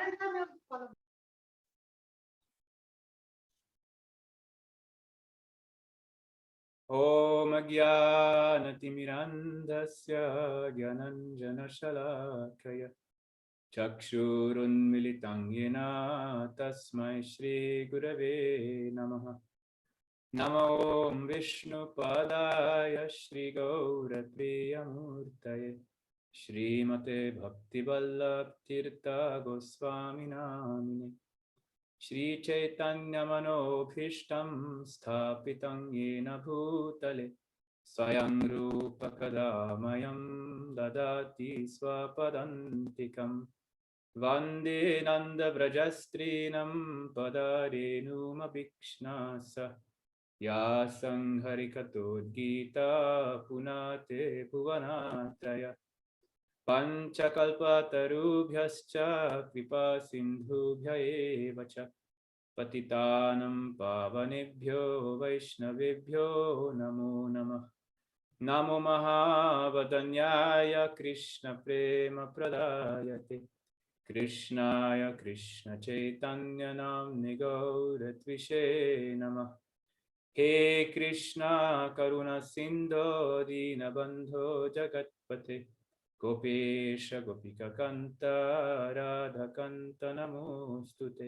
Om Ajnanatirandasya Gyananjanashalakaya Chakshurunmilitam Yena Tasmai Shri Gurave Namaha. Namo Om Vishnu Padaya Shri Gaurapriyamurtaye Shrimate Bhakti Vallabh Tirtha Goswami Namine Shri Chaitanya Manobhishtam Sthapitam Yena Bhutale Swayam Rupa Kadamayam Dadati Swapadantikam Vande Nanda Vrajastrinam Padarenuma Bhikshnasa Ya Sangharikato Gita Punate Bhuvanatraya Panchakalpatarubhyascha Kripa Sindhubhya eva cha Patitanam Pavanebhyo Vaishnavebhyo Namo Namah. Namo Mahavadanyaya Krishna Prema Pradayate Krishnaya Krishna Chaitanya Namne Gauratvishe Namah. He Krishna Karuna Sindho Dinabandho Jagatpate Gopesha Gopika Kanta Radha Kanta Namostute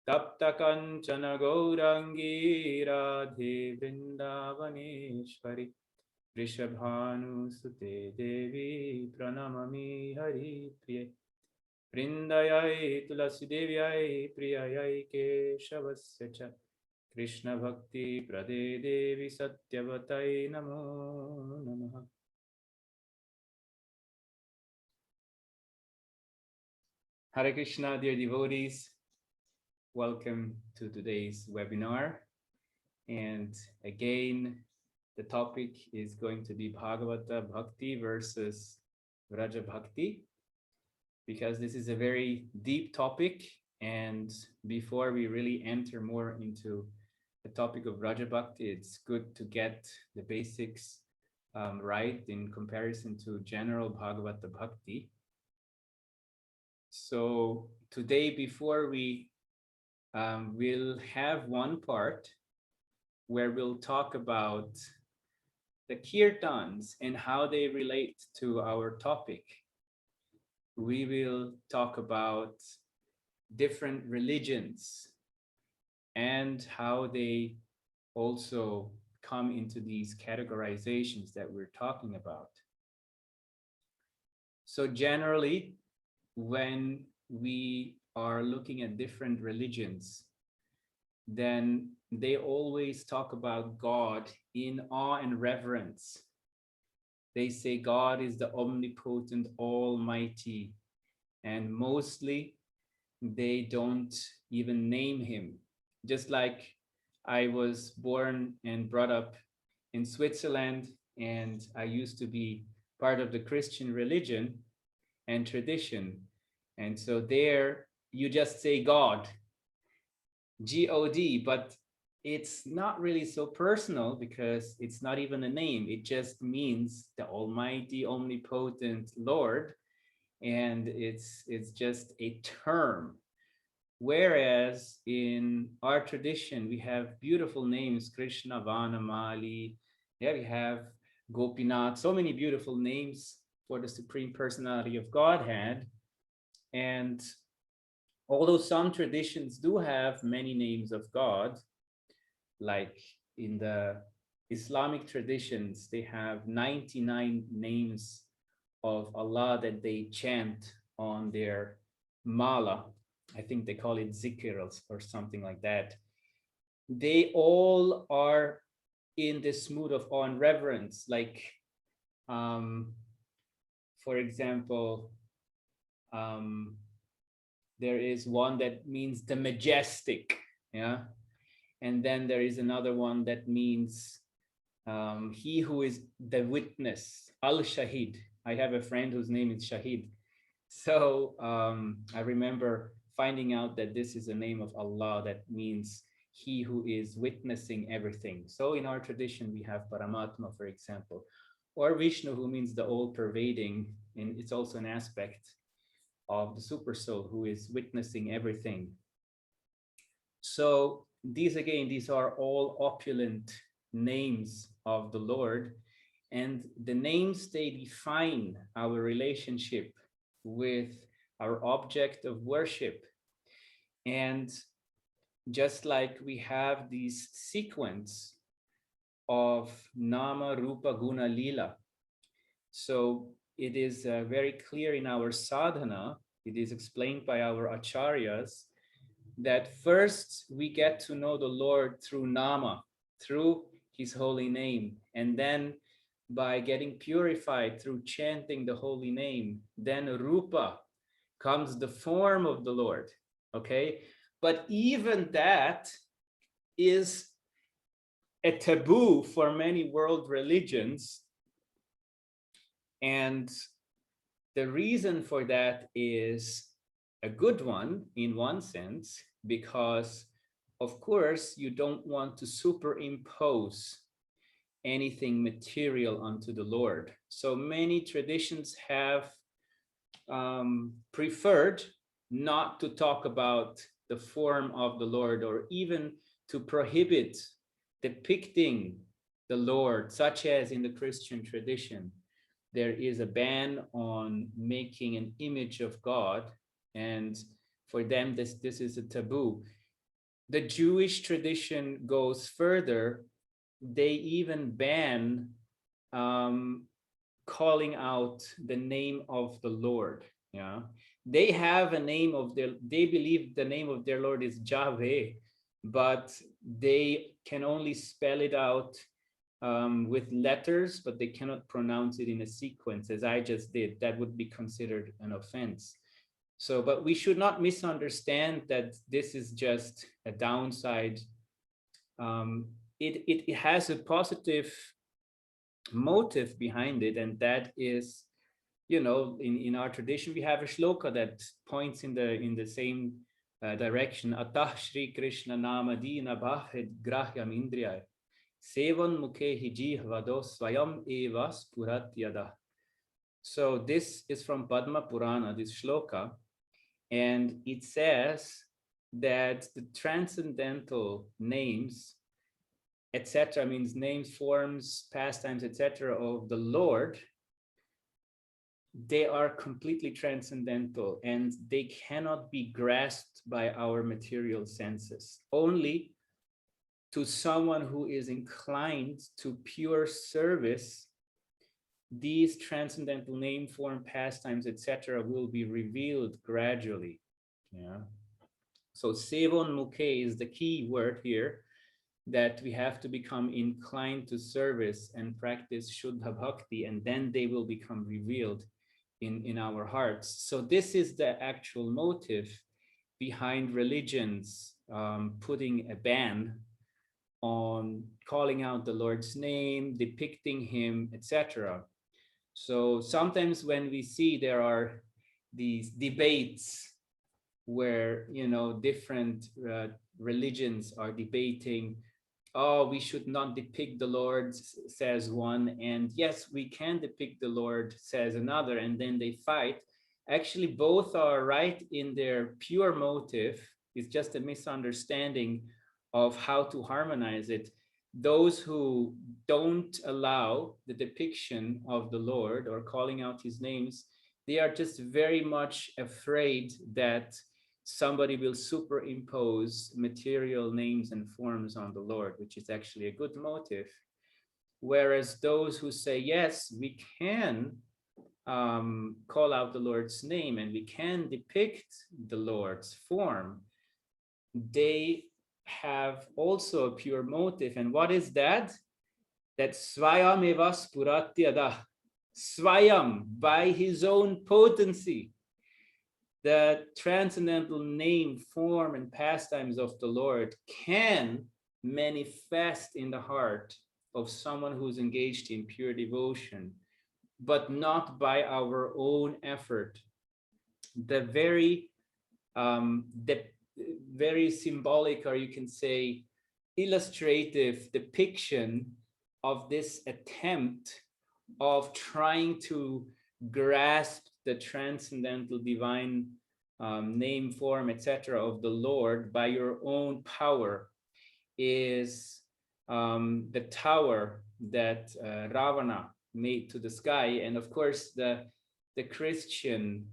Tapta Kanchana Gaurangi Radhe Vrindavaneshwari Vrishabhanu Sute Devi Pranamami Hari Priye Vrindayai Tulasi Devyai Priyayai Keshavasya Krishna Bhakti Prade Devi Satyavatai Namo Namaha. Hare Krishna, dear devotees. Welcome to today's webinar. And again, the topic is going to be Bhagavata-bhakti versus Vraja-bhakti, because this is a very deep topic. And before we really enter more into the topic of Vraja-bhakti, it's good to get the basics right in comparison to general Bhagavata-bhakti. So today, before we we'll have one part where we'll talk about the kirtans and how they relate to our topic. We will talk about different religions and how they also come into these categorizations that we're talking about. So generally, when we are looking at different religions, then they always talk about God in awe and reverence. They say God is the omnipotent, almighty, and mostly they don't even name him. Just like I was born and brought up in Switzerland, and I used to be part of the Christian religion and tradition. And so there you just say God, G-O-D, but it's not really so personal because it's not even a name. It just means the Almighty, Omnipotent Lord. And it's just a term. Whereas in our tradition, we have beautiful names, Krishna, Vanamali, yeah, we have Gopinath, so many beautiful names for the Supreme Personality of Godhead. And although some traditions do have many names of God, like in the Islamic traditions, they have 99 names of Allah that they chant on their mala. I think they call it zikr or something like that. They all are in this mood of awe and reverence. Like, for example, there is one that means the majestic, yeah, and then there is another one that means he who is the witness, al-shahid. I have a friend whose name is Shahid. So I remember finding out that this is a name of Allah that means he who is witnessing everything. So in our tradition, we have Paramatma, for example, or Vishnu, who means the all-pervading, and it's also an aspect of the super soul who is witnessing everything. So these again, these are all opulent names of the Lord, and the names, they define our relationship with our object of worship. And just like we have these sequence of nama, rupa, guna, lila, so it is very clear in our sadhana, it is explained by our acharyas, that first we get to know the Lord through nama, through his holy name, and then by getting purified through chanting the holy name, then rupa, comes the form of the Lord. Okay, but even that is a taboo for many world religions, and the reason for that is a good one in one sense, because of course you don't want to superimpose anything material onto the Lord. So many traditions have preferred not to talk about the form of the Lord, or even to prohibit depicting the Lord, such as in the Christian tradition. There is a ban on making an image of God, and for them this is a taboo. The Jewish tradition goes further. They even ban calling out the name of the Lord. Yeah, they have a name of their, they believe the name of their Lord is Yahweh, but they can only spell it out with letters, but they cannot pronounce it in a sequence, as I just did. That would be considered an offense. So, but we should not misunderstand that this is just a downside. It has a positive motive behind it, and that is, you know, in our tradition we have a shloka that points in the same direction. Atah Shri Krishna nama dina bhahed grahyam indriya sevan mukhe hiji vado swayam evas puratyada. So this is from Padma Purana, this shloka, and it says that the transcendental names, etc., means names, forms, pastimes, etc., of the Lord, they are completely transcendental and they cannot be grasped by our material senses. Only to someone who is inclined to pure service, these transcendental name, form, pastimes, etc., will be revealed gradually. Yeah. So sevon mukhe is the key word here, that we have to become inclined to service and practice Shuddha Bhakti, and then they will become revealed in our hearts. So this is the actual motive behind religions putting a ban on calling out the Lord's name, depicting him, etc. So sometimes when we see there are these debates where, you know, different religions are debating, oh, we should not depict the Lord, says one, and yes, we can depict the Lord, says another, and then they fight. Actually, both are right in their pure motive. It's just a misunderstanding of how to harmonize it. Those who don't allow the depiction of the Lord or calling out his names, they are just very much afraid that somebody will superimpose material names and forms on the Lord, which is actually a good motive. Whereas those who say, yes, we can call out the Lord's name and we can depict the Lord's form, they have also a pure motive. And what is that? That swayam evas puratyada, swayam, by his own potency, the transcendental name, form, and pastimes of the Lord can manifest in the heart of someone who's engaged in pure devotion, but not by our own effort. The very symbolic, or you can say illustrative depiction of this attempt of trying to grasp the transcendental divine name, form, etc. of the Lord by your own power is the tower that Ravana made to the sky, and of course the Christian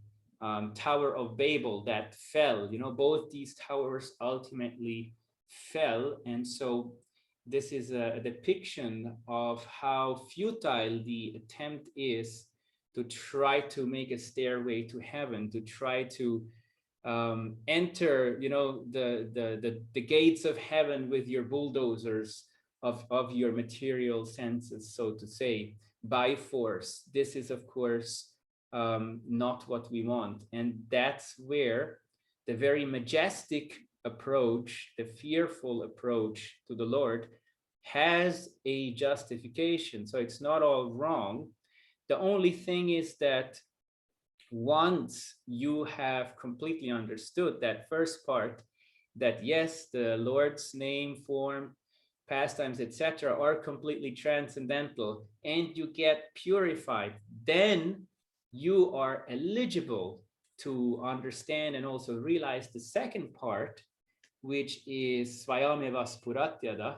Tower of Babel that fell. You know, both these towers ultimately fell, and so this is a depiction of how futile the attempt is to try to make a stairway to heaven, to try to enter, you know, the gates of heaven with your bulldozers of your material senses, so to say, by force. This is, of course, not what we want. And that's where the very majestic approach, the fearful approach to the Lord, has a justification. So it's not all wrong. The only thing is that once you have completely understood that first part, that yes, the Lord's name, form, pastimes, etc., are completely transcendental, and you get purified, then you are eligible to understand and also realize the second part, which is Svayameva Spuratyada,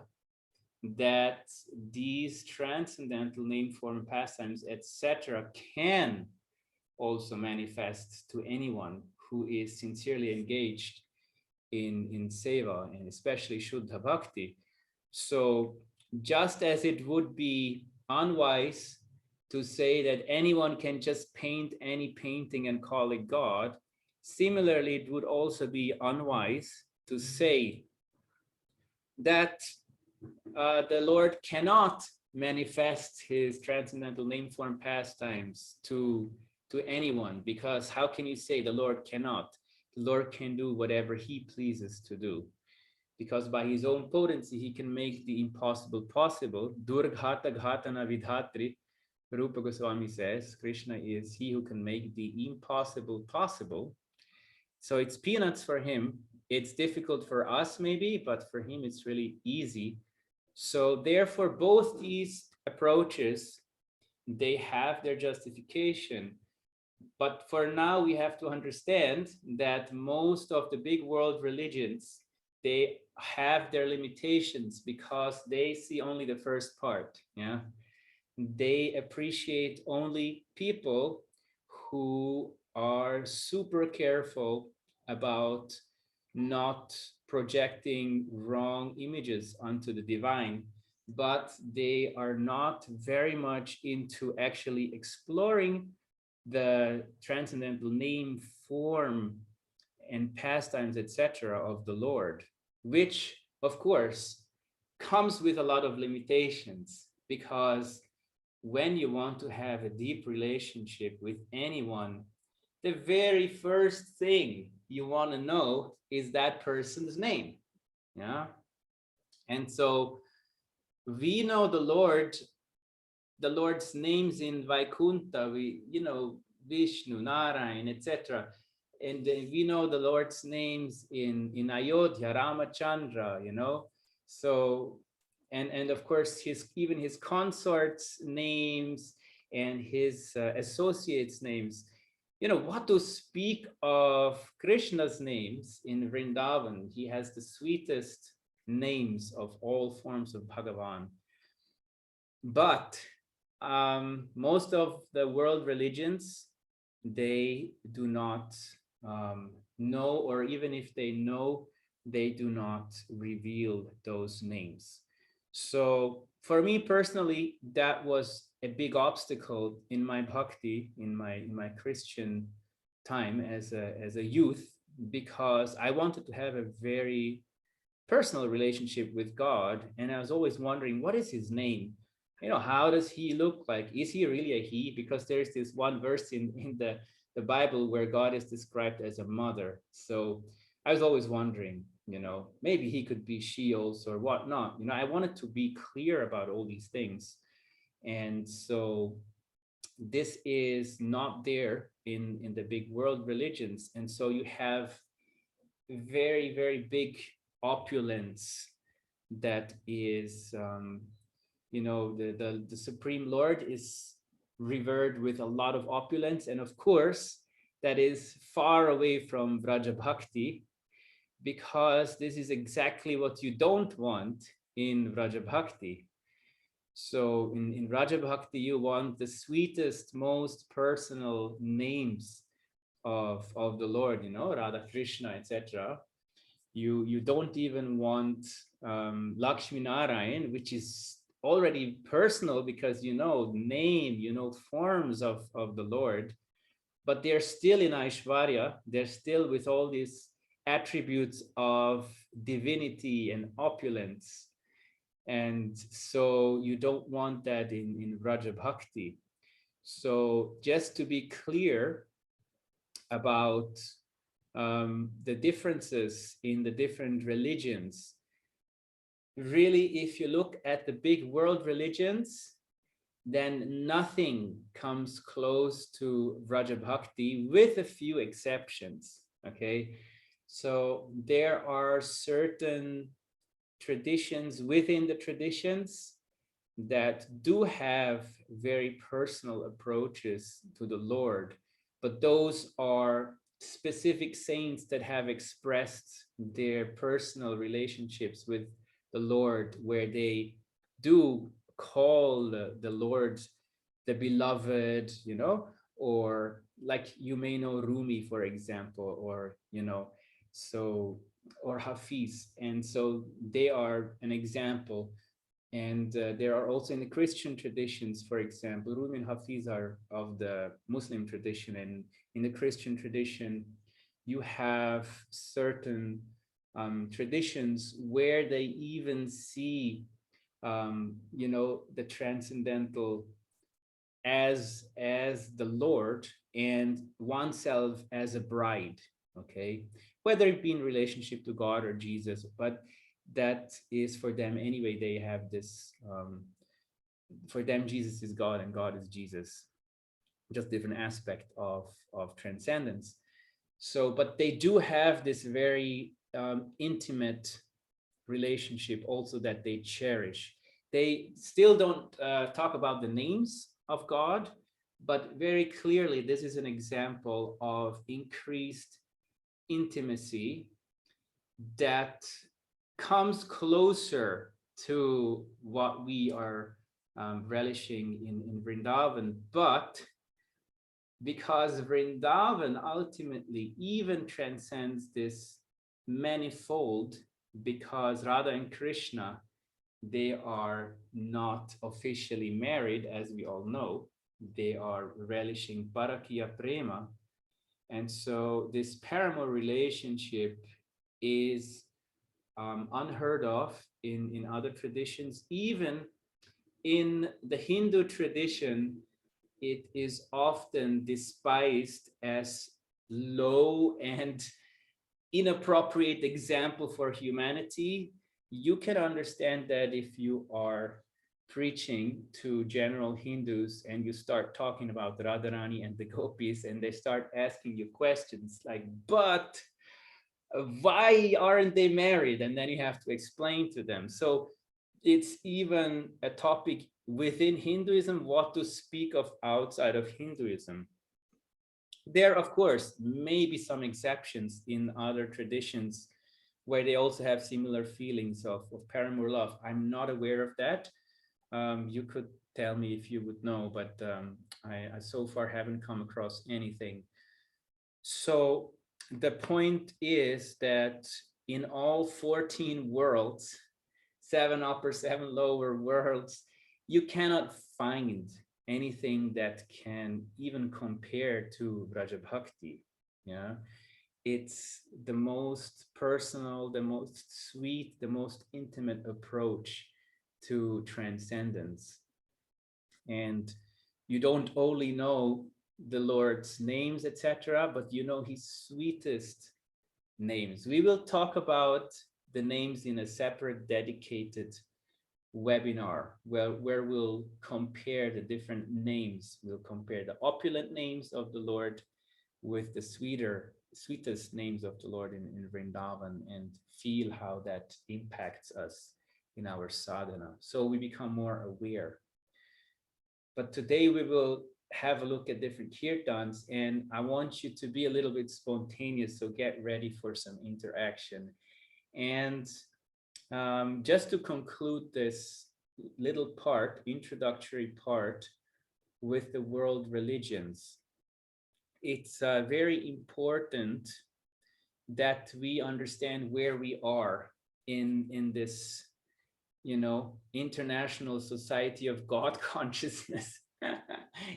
that these transcendental name, form, pastimes, etc., can also manifest to anyone who is sincerely engaged in seva, and especially Shuddha Bhakti. So just as it would be unwise to say that anyone can just paint any painting and call it God, similarly, it would also be unwise to say that the Lord cannot manifest his transcendental name, form, pastimes to anyone, because how can you say the Lord cannot? The Lord can do whatever he pleases to do, because by his own potency, he can make the impossible possible. Durghata ghatana vidhatri, Rupa Goswami says, Krishna is he who can make the impossible possible. So it's peanuts for him. It's difficult for us maybe, but for him it's really easy. So therefore, both these approaches, they have their justification. But for now, we have to understand that most of the big world religions, they have their limitations because they see only the first part. Yeah, they appreciate only people who are super careful about not projecting wrong images onto the divine, but they are not very much into actually exploring the transcendental name, form, and pastimes, etc., of the Lord, which, of course, comes with a lot of limitations, because when you want to have a deep relationship with anyone, the very first thing you want to know is that person's name. Yeah. And so we know the Lord's names in Vaikuntha, we, you know, Vishnu, Narayan, etc. And we know the Lord's names in Ayodhya, Ramachandra, you know. So, and of course, even his consorts' names and his associates' names. You know, what to speak of Krishna's names in Vrindavan? He has the sweetest names of all forms of Bhagavan. But most of the world religions, they do not know, or even if they know, they do not reveal those names. So for me personally, that was a big obstacle in my bhakti, in my Christian time as a youth, because I wanted to have a very personal relationship with God, and I was always wondering, what is his name? You know, how does he look like? Is he really a he? Because there's this one verse in the Bible where God is described as a mother. So I was always wondering, you know, maybe he could be she also or whatnot. You know, I wanted to be clear about all these things. And so this is not there in the big world religions. And so you have very, very big opulence that is, you know, the Supreme Lord is revered with a lot of opulence. And of course, that is far away from Vraja-bhakti, because this is exactly what you don't want in Vraja-bhakti. So in Vraja-bhakti, you want the sweetest, most personal names of the Lord, Radha, Krishna, etc. You don't even want Lakshmi Narayan, which is already personal because name, forms of the Lord, but they're still in Aishwarya. They're still with all these attributes of divinity and opulence. And so you don't want that in Vraja-bhakti. So just to be clear about the differences in the different religions, really, if you look at the big world religions, then nothing comes close to Vraja-bhakti, with a few exceptions. Okay, so there are certain traditions within the traditions that do have very personal approaches to the Lord, but those are specific saints that have expressed their personal relationships with the Lord, where they do call the Lord the beloved, or like you may know Rumi, for example, or so, or Hafiz. And so they are an example. And there are also in the Christian traditions, for example, Rumi and Hafiz are of the Muslim tradition, and in the Christian tradition, you have certain traditions where they even see, the transcendental as the Lord, and oneself as a bride. Okay, whether it be in relationship to God or Jesus, but that is for them anyway. They have this, for them Jesus is God and God is Jesus, just different aspect of transcendence. So, but they do have this very intimate relationship also that they cherish. They still don't talk about the names of God, but very clearly this is an example of increased intimacy that comes closer to what we are relishing in Vrindavan. But because Vrindavan ultimately even transcends this manifold, because Radha and Krishna, they are not officially married, as we all know. They are relishing Parakiya Prema. And so this paramour relationship is unheard of in other traditions. Even in the Hindu tradition, it is often despised as low and inappropriate example for humanity. You can understand that if you are preaching to general Hindus and you start talking about Radharani and the gopis, and they start asking you questions like, but why aren't they married? And then you have to explain to them. So it's even a topic within Hinduism, what to speak of outside of Hinduism. There, of course, may be some exceptions in other traditions where they also have similar feelings of paramour love. I'm not aware of that. You could tell me if you would know, but I so far haven't come across anything. So the point is that in all 14 worlds, 7 upper, 7 lower worlds, you cannot find anything that can even compare to Vraja-bhakti. Yeah, it's the most personal, the most sweet, the most intimate approach to transcendence. And you don't only know the Lord's names, etc., but you know his sweetest names. We will talk about the names in a separate dedicated webinar where we'll compare the different names. We'll compare the opulent names of the Lord with the sweetest names of the Lord in Vrindavan, and feel how that impacts us in our sadhana. So we become more aware. But today we will have a look at different kirtans, and I want you to be a little bit spontaneous, so get ready for some interaction. And just to conclude this little part, introductory part, with the world religions, it's very important that we understand where we are in this, international society of God consciousness.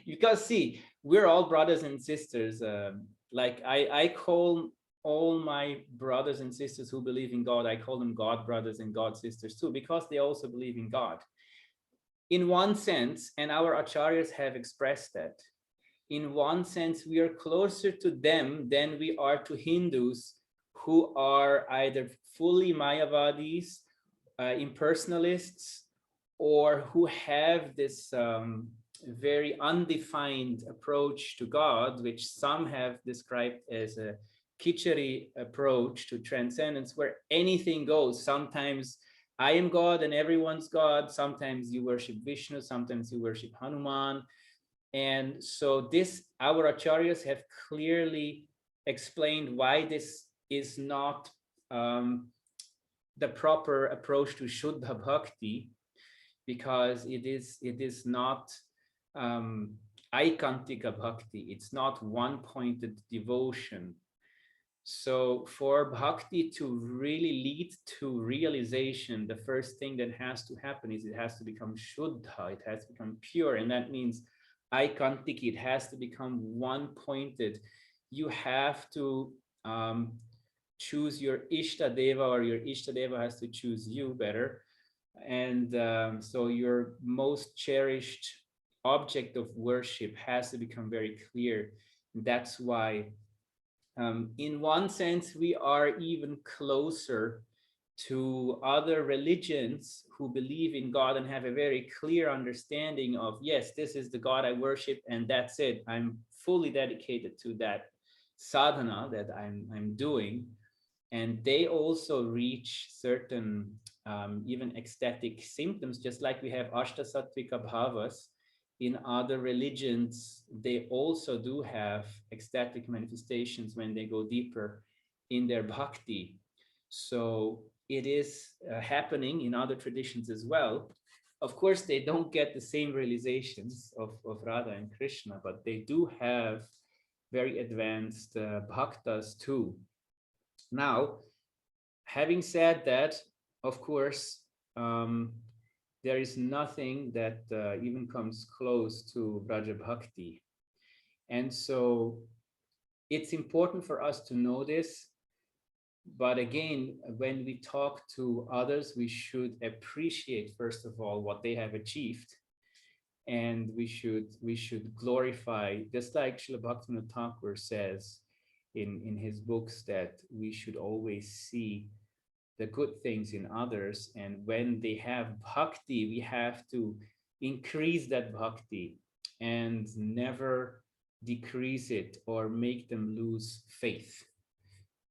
Because see, we're all brothers and sisters. Like I call all my brothers and sisters who believe in God, I call them God brothers and God sisters too, because they also believe in God. In one sense, and our acharyas have expressed that, in one sense, we are closer to them than we are to Hindus who are either fully Mayavadis, impersonalists, or who have this very undefined approach to God, which some have described as a Kichari approach to transcendence, where anything goes. Sometimes I am God and everyone's God. Sometimes you worship Vishnu, sometimes you worship Hanuman. And so this, our acharyas have clearly explained why this is not the proper approach to Shuddha Bhakti, because it is not Aikantika Bhakti. It's not one-pointed devotion. So for Bhakti to really lead to realization, the first thing that has to happen is it has to become Shuddha, it has to become pure, and that means Aikantiki, it has to become one-pointed. You have to choose your Ishtadeva, or your Ishtadeva has to choose you better. And so your most cherished object of worship has to become very clear. That's why, in one sense, we are even closer to other religions who believe in God and have a very clear understanding of, yes, this is the God I worship, and that's it. I'm fully dedicated to that sadhana that I'm doing. And they also reach certain even ecstatic symptoms, just like we have ashtasattvika bhavas. In other religions, they also do have ecstatic manifestations when they go deeper in their bhakti. So it is happening in other traditions as well. Of course, they don't get the same realizations of Radha and Krishna, but they do have very advanced bhaktas too. Now, having said that, of course, there is nothing that even comes close to Vraja-bhakti. And so it's important for us to know this. But again, when we talk to others, we should appreciate, first of all, what they have achieved. And we should glorify, just like Srila Bhaktivinoda Thakur says in his books, that we should always see the good things in others. And when they have bhakti, we have to increase that bhakti and never decrease it or make them lose faith.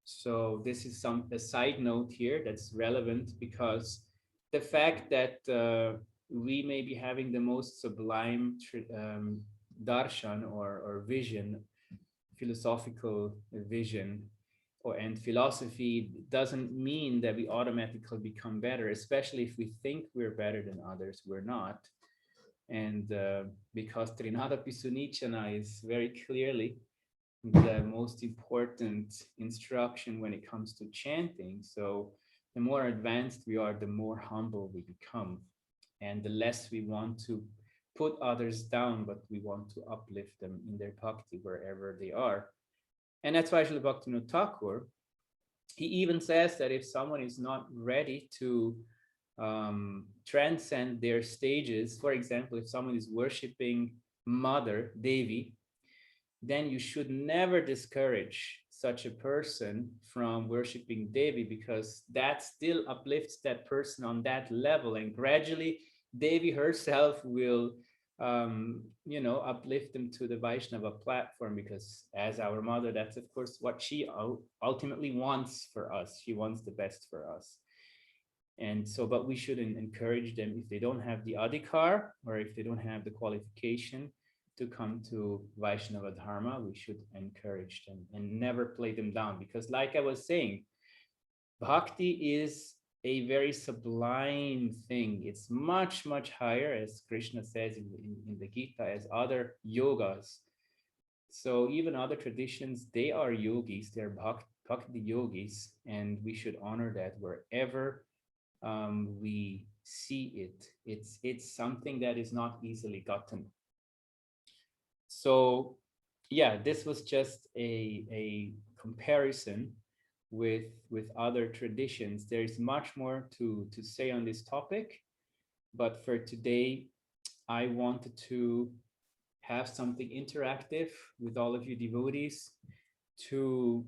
So this is a side note here that's relevant, because the fact that we may be having the most sublime darshan or vision, philosophical vision, and philosophy, doesn't mean that we automatically become better, especially if we think we're better than others. We're not. And because Trinada Pisunichana is very clearly the most important instruction when it comes to chanting. So the more advanced we are, the more humble we become, and the less we want to put others down, but we want to uplift them in their bhakti wherever they are. And that's why Srila Bhaktivinoda Thakur, he even says that if someone is not ready to transcend their stages, for example, if someone is worshiping Mother Devi, then you should never discourage such a person from worshiping Devi, because that still uplifts that person on that level. And gradually, Devi herself will uplift them to the Vaishnava platform, because as our mother, that's of course what she ultimately wants for us. She wants the best for us. And so, but we shouldn't encourage them if they don't have the adhikar, or if they don't have the qualification. to come to Vaishnava Dharma, we should encourage them and never play them down. Because like I was saying, bhakti is a very sublime thing. It's much, much higher, as Krishna says in the Gita, as other yogas. So even other traditions, they are yogis, they're bhakti yogis, and we should honor that wherever we see it. It's something that is not easily gotten. So yeah, this was just a comparison with other traditions. There's much more to say on this topic, but for today, I wanted to have something interactive with all of you devotees to,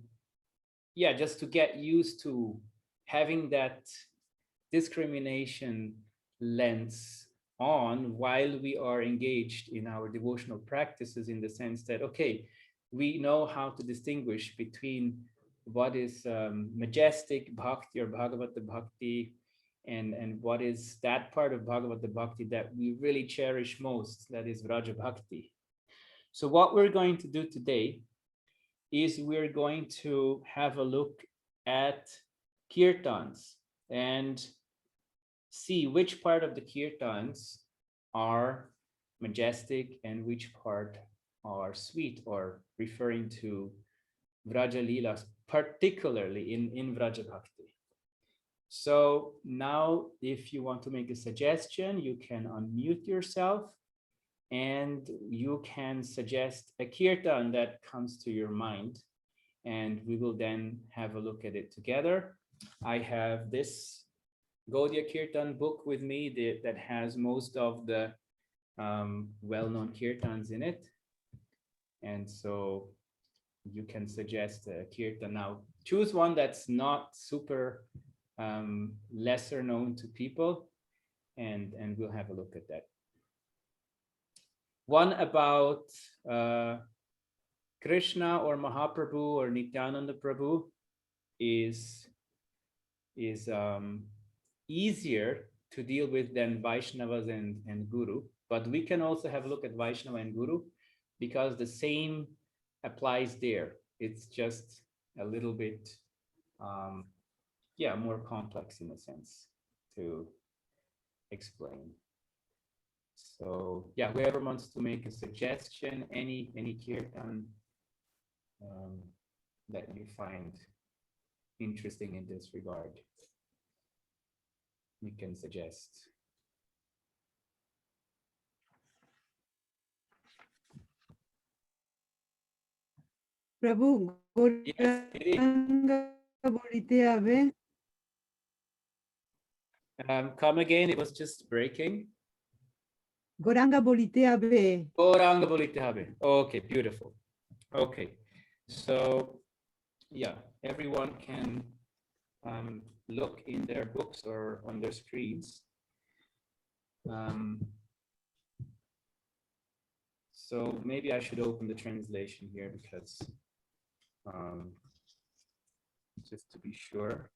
yeah, just to get used to having that discrimination lens on while we are engaged in our devotional practices, in the sense that, okay, we know how to distinguish between what is majestic bhakti or Bhagavata-bhakti, and what is that part of Bhagavata-bhakti that we really cherish most, that is Vraja-bhakti. So what we're going to do today is we're going to have a look at kirtans and see which part of the kirtans are majestic and which part are sweet, or referring to Vraja Leelas, particularly in Vraja-bhakti. So now, if you want to make a suggestion, you can unmute yourself and you can suggest a kirtan that comes to your mind, and we will then have a look at it together. I have this Gaudiya Kirtan book with me that has most of the well-known kirtans in it. And so you can suggest a kirtan. Now, choose one that's not super lesser known to people, and we'll have a look at that. One about Krishna or Mahaprabhu or Nityananda Prabhu is easier to deal with than Vaishnavas and Guru. But we can also have a look at Vaishnava and Guru, because the same applies there. It's just a little bit, more complex in a sense to explain. So yeah, whoever wants to make a suggestion, any kirtan that you find interesting in this regard, you can suggest. Prabhu, Yes, Goranga bolite habe. Come again, it was just breaking. Goranga bolite habe. Goranga bolite habe. Okay, beautiful. Okay, so yeah, everyone can look in their books or on their screens. So maybe I should open the translation here, because just to be sure.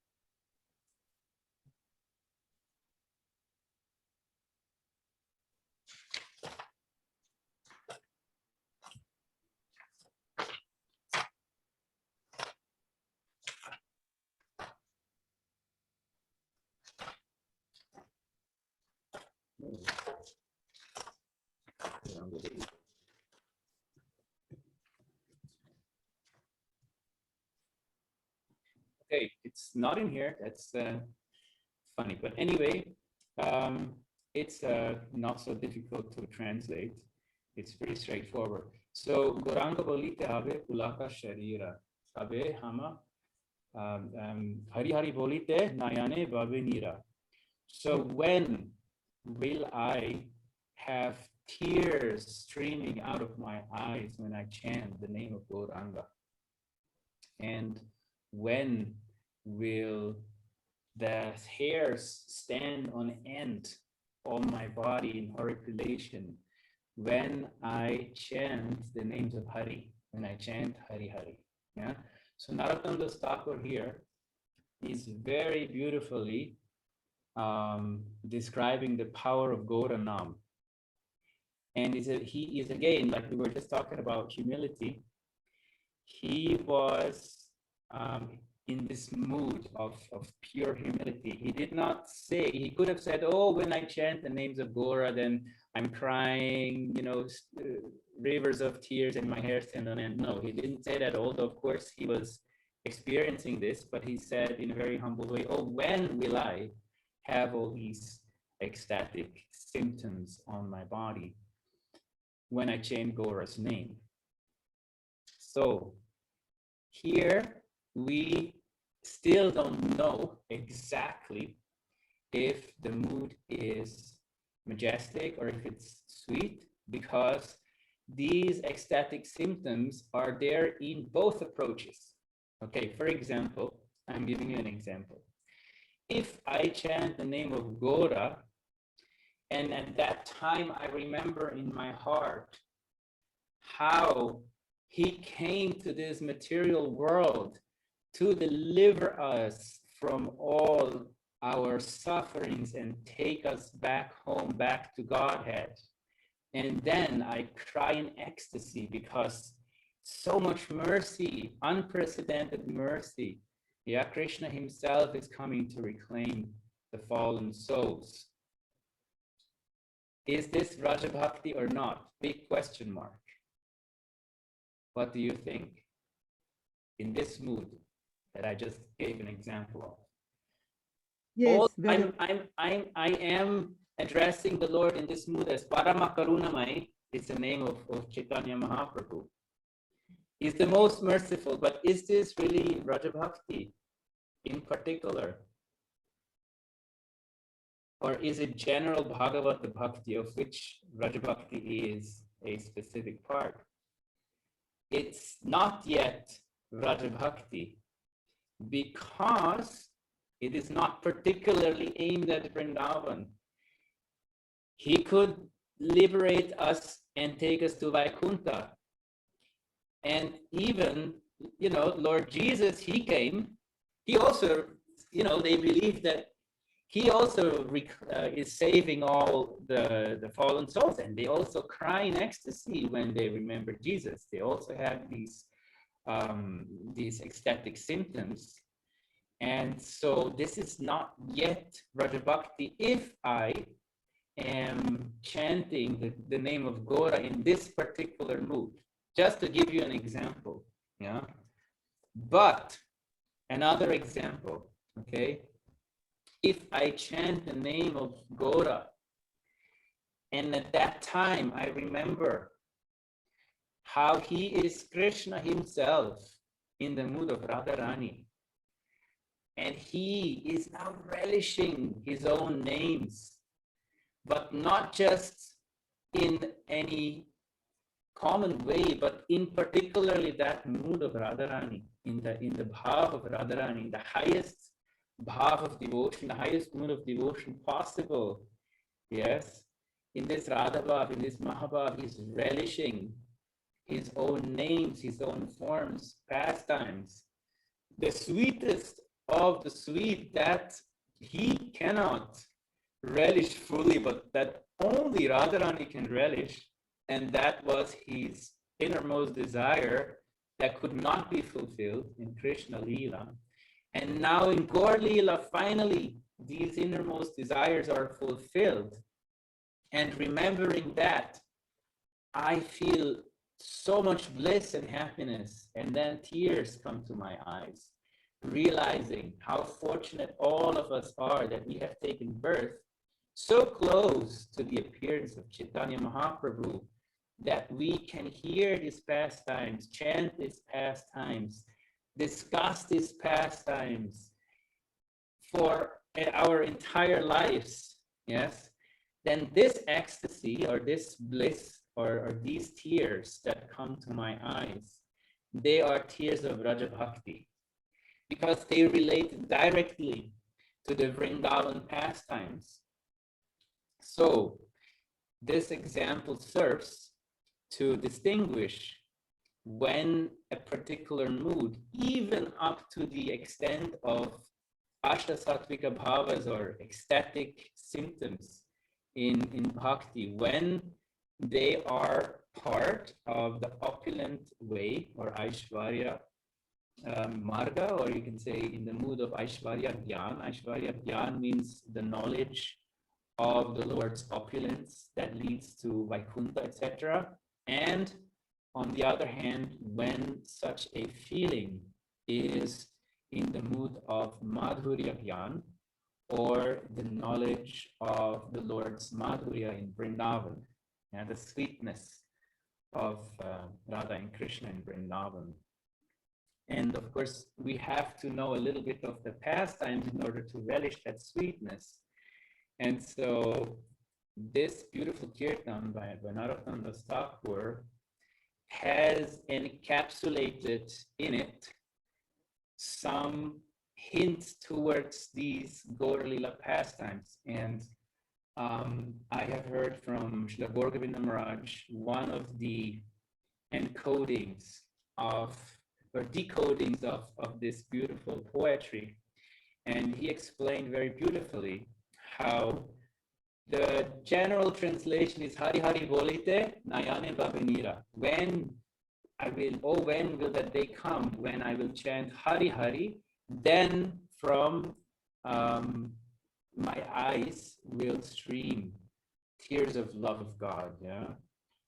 Okay, it's not in here. That's funny. But anyway, it's not so difficult to translate. It's pretty straightforward. So, Goranga bolite habe ulaka sharira. Abe hama hari hari bolite nayane babe nira. So when will I have tears streaming out of my eyes when I chant the name of Gauranga? And when will the hairs stand on end on my body in horripilation when I chant the names of Hari, when I chant Hari Hari? Yeah. So Narottam Das Thakur here is very beautifully describing the power of Gauranam. And he is, again, like we were just talking about humility, he was in this mood of pure humility. He did not say, he could have said, oh, when I chant the names of Gora, then I'm crying, rivers of tears and my hair stand on end. No, he didn't say that, although of course he was experiencing this, but he said in a very humble way, oh, when will I have all these ecstatic symptoms on my body when I chant Gora's name? So here we still don't know exactly if the mood is majestic or if it's sweet, because these ecstatic symptoms are there in both approaches. Okay, for example, I'm giving you an example. If I chant the name of Gora, and at that time I remember in my heart how he came to this material world to deliver us from all our sufferings and take us back home, back to Godhead. And then I cry in ecstasy because so much mercy, unprecedented mercy. Yeah, Krishna himself is coming to reclaim the fallen souls. Is this Vraja-bhakti or not? Big question mark. What do you think? In this mood that I just gave an example of. Yes, I am addressing the Lord in this mood as Parama Karunamai. It's the name of Chaitanya Mahaprabhu. He's the most merciful, but is this really Vraja-bhakti in particular? Or is it general Bhagavata-bhakti, of which Vraja-bhakti is a specific part? It's not yet Vraja-bhakti because it is not particularly aimed at Vrindavan. He could liberate us and take us to Vaikuntha. And even, Lord Jesus, he came. He also, they believe that he also is saving all the fallen souls, and they also cry in ecstasy when they remember Jesus. They also have these ecstatic symptoms. And so this is not yet Vraja-bhakti if I am chanting the name of Gora in this particular mood, just to give you an example. Yeah. But another example, okay? If I chant the name of Gora, and at that time I remember how he is Krishna himself in the mood of Radharani, and he is now relishing his own names, but not just in any common way, but in particularly that mood of Radharani, in the bhav of Radharani, the highest bhav of devotion, the highest mood of devotion possible. Yes, in this Radha bhav, in this Mahabhav, he's relishing his own names, his own forms, pastimes, the sweetest of the sweet that he cannot relish fully, but that only Radharani can relish. And that was his innermost desire that could not be fulfilled in Krishna Leela. And now in Gaur Leela, finally, these innermost desires are fulfilled. And remembering that, I feel so much bliss and happiness. And then tears come to my eyes, realizing how fortunate all of us are that we have taken birth so close to the appearance of Chaitanya Mahaprabhu that we can hear these pastimes, chant these pastimes, discuss these pastimes for our entire lives, yes, then this ecstasy or this bliss or these tears that come to my eyes, they are tears of Vraja-bhakti because they relate directly to the Vrindavan pastimes. So this example serves to distinguish when a particular mood, even up to the extent of ashtasatvika bhavas or ecstatic symptoms in bhakti, when they are part of the opulent way or Aishwarya Marga, or you can say in the mood of Aishwarya Gyan. Aishwarya Gyan means the knowledge of the Lord's opulence that leads to Vaikuntha, etc. And on the other hand, when such a feeling is in the mood of Madhurya Gyan, or the knowledge of the Lord's Madhurya in Vrindavan, and the sweetness of Radha and Krishna in Vrindavan. And of course, we have to know a little bit of the pastimes in order to relish that sweetness. And so this beautiful kirtan by Narottam Das Thakur has encapsulated in it some hints towards these Gaur Lila pastimes. And I have heard from Srila Gauragovinda Maharaj, one of the encodings of, or decodings of this beautiful poetry. And he explained very beautifully how the general translation is Hari Hari Bolite Nayane Bhavanira. When will that day come when I will chant Hari Hari, then from my eyes will stream tears of love of God. Yeah.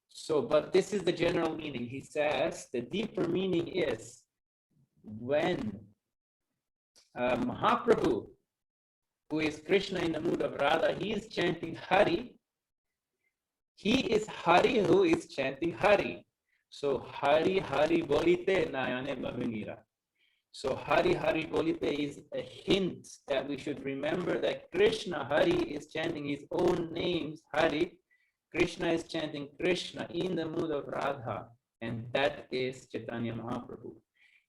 So, but this is the general meaning. He says the deeper meaning is when Mahaprabhu, who is Krishna in the mood of Radha, he is chanting Hari. He is Hari who is chanting Hari. So Hari Hari Bolite Nayane Bhavanira. So Hari Hari Bolite is a hint that we should remember that Krishna Hari is chanting his own names Hari. Krishna is chanting Krishna in the mood of Radha, and that is Chaitanya Mahaprabhu.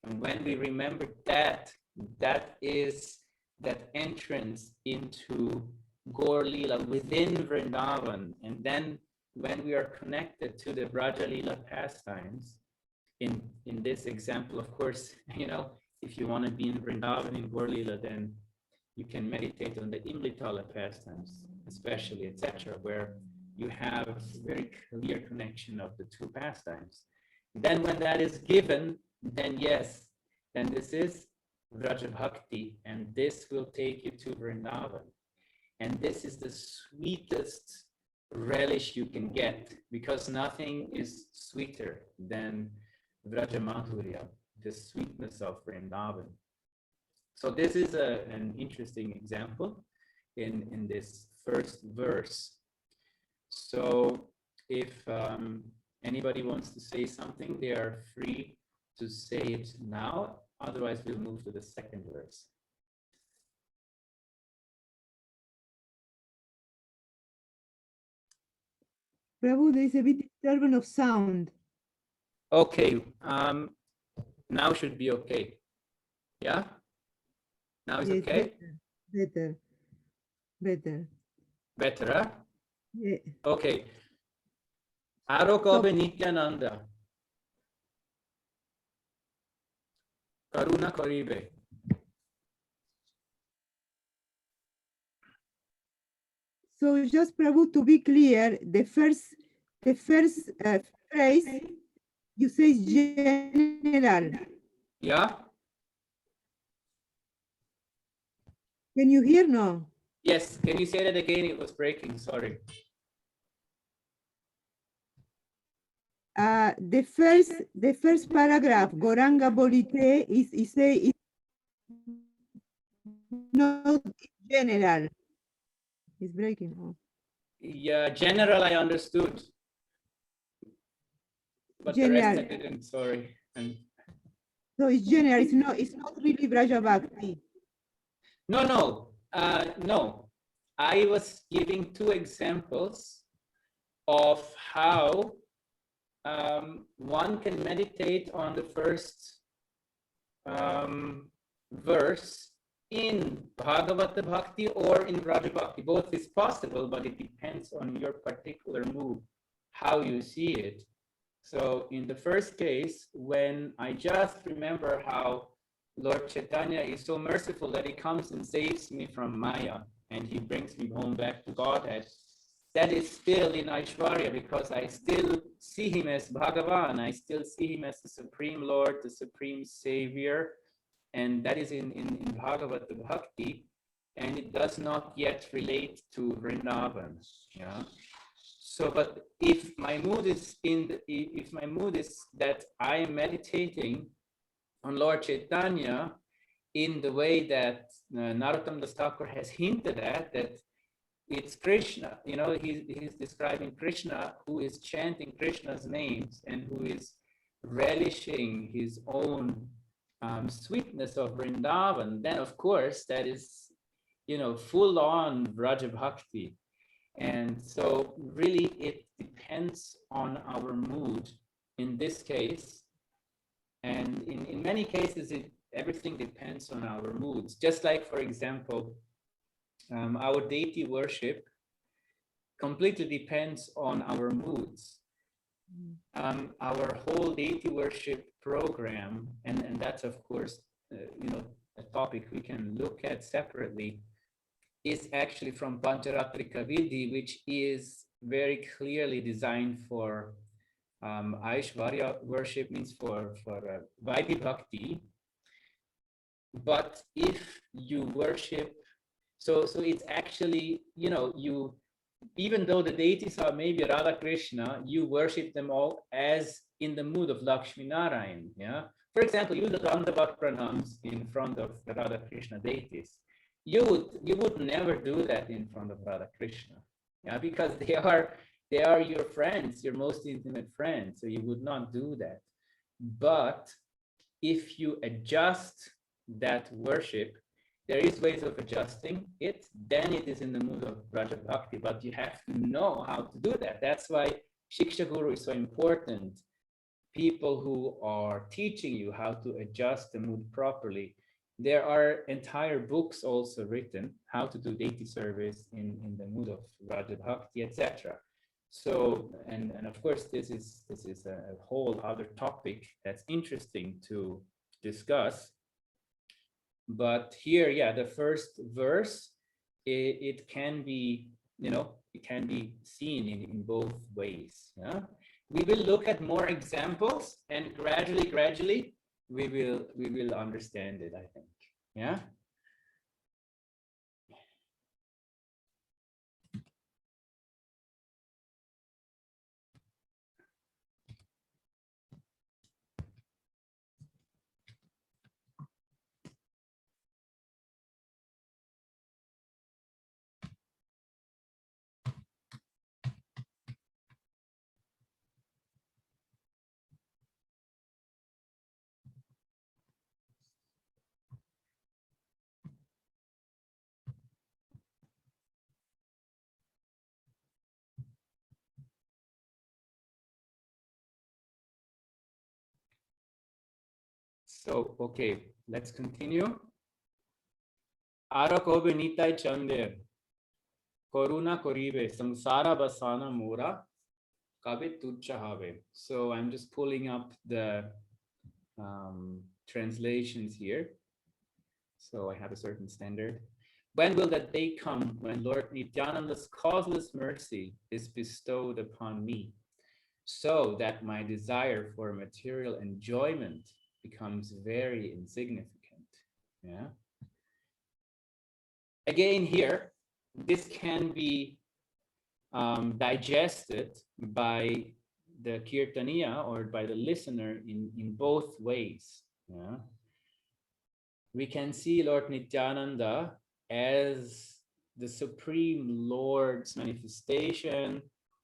And when we remember that, that is that entrance into Gaur Lila within Vrindavan. And then when we are connected to the Vraja Lila pastimes, in this example, of course, you know, if you want to be in Vrindavan in Gaur Lila, then you can meditate on the Imlitala pastimes, especially, etc., where you have a very clear connection of the two pastimes. Then when that is given, then yes, then this is Vraja-bhakti, and this will take you to Vrindavan. And this is the sweetest relish you can get, because nothing is sweeter than Vraja-madhurya, the sweetness of Vrindavan. So this is an interesting example in this first verse. So if anybody wants to say something, they are free to say it now. Otherwise, we'll move to the second verse. Prabhu, there is a bit disturbance of sound. Okay, now should be okay. Yeah? Now it's Yes, okay? Better. Better, huh? Yeah. Okay. Arokobe Nityananda. Karuna Karibe. So just Prabhu, to be clear, the first phrase you say general. Yeah? Can you hear now? Yes. Can you say that again? It was breaking. Sorry. The first paragraph, Goranga Bolite, is not general. It's breaking. Oh. Yeah, general I understood. But General. the rest I didn't, sorry. And so it's general, it's not really Vraja-bhakti. No. I was giving two examples of how one can meditate on the first verse in Bhagavata-bhakti or in Vraja-bhakti. Both is possible, but it depends on your particular mood, how you see it. So in the first case, when I just remember how Lord Chaitanya is so merciful that he comes and saves me from Maya and he brings me home back to Godhead. that is still in Aishwarya, because I still see him as Bhagavan. I still see him as the Supreme Lord, the Supreme Savior. And that is in Bhagavata-bhakti. And it does not yet relate to Vrindavan. Yeah. So, but if my mood is if my mood is that I am meditating on Lord Chaitanya in the way that Narottam Das Thakur has hinted at, that it's Krishna, he's describing Krishna who is chanting Krishna's names and who is relishing his own sweetness of Vrindavan, then of course that is, full on Vraja-bhakti. And so really it depends on our mood in this case. And in many cases, everything depends on our moods. Just like, for example, our deity worship completely depends on our moods. Our whole deity worship program, and that's of course, a topic we can look at separately, is actually from Pancharatrika Vidhi, which is very clearly designed for Aishwarya worship, means for Vaidhi Bhakti. But if you worship, so it's actually, you, even though the deities are maybe Radha Krishna, you worship them all as in the mood of Lakshmi Narayan. Yeah. For example, you do the Dandavat pranams in front of the Radha Krishna deities. You would never do that in front of Radha Krishna. Yeah, because they are your friends, your most intimate friends. So you would not do that. But if you adjust that worship, there is ways of adjusting it, then it is in the mood of Vraja-bhakti, but you have to know how to do that. That's why Shiksha Guru is so important. People who are teaching you how to adjust the mood properly. There are entire books also written how to do deity service in the mood of Vraja-bhakti, etc. So, and of course, this is a whole other topic that's interesting to discuss. But here, yeah, the first verse, it can be, it can be seen in both ways. Yeah, we will look at more examples, and gradually, we will understand it, I think. Yeah. So, okay, let's continue. Ara kobe nitai chande, koruna koribe, samsara basana mora, kabe tucha have. So I'm just pulling up the translations here. So I have a certain standard. When will that day come when Lord Nityananda's causeless mercy is bestowed upon me, so that my desire for material enjoyment becomes very insignificant? Yeah. Again, here, this can be digested by the kirtaniya or by the listener in both ways. Yeah. We can see Lord Nityananda as the Supreme Lord's manifestation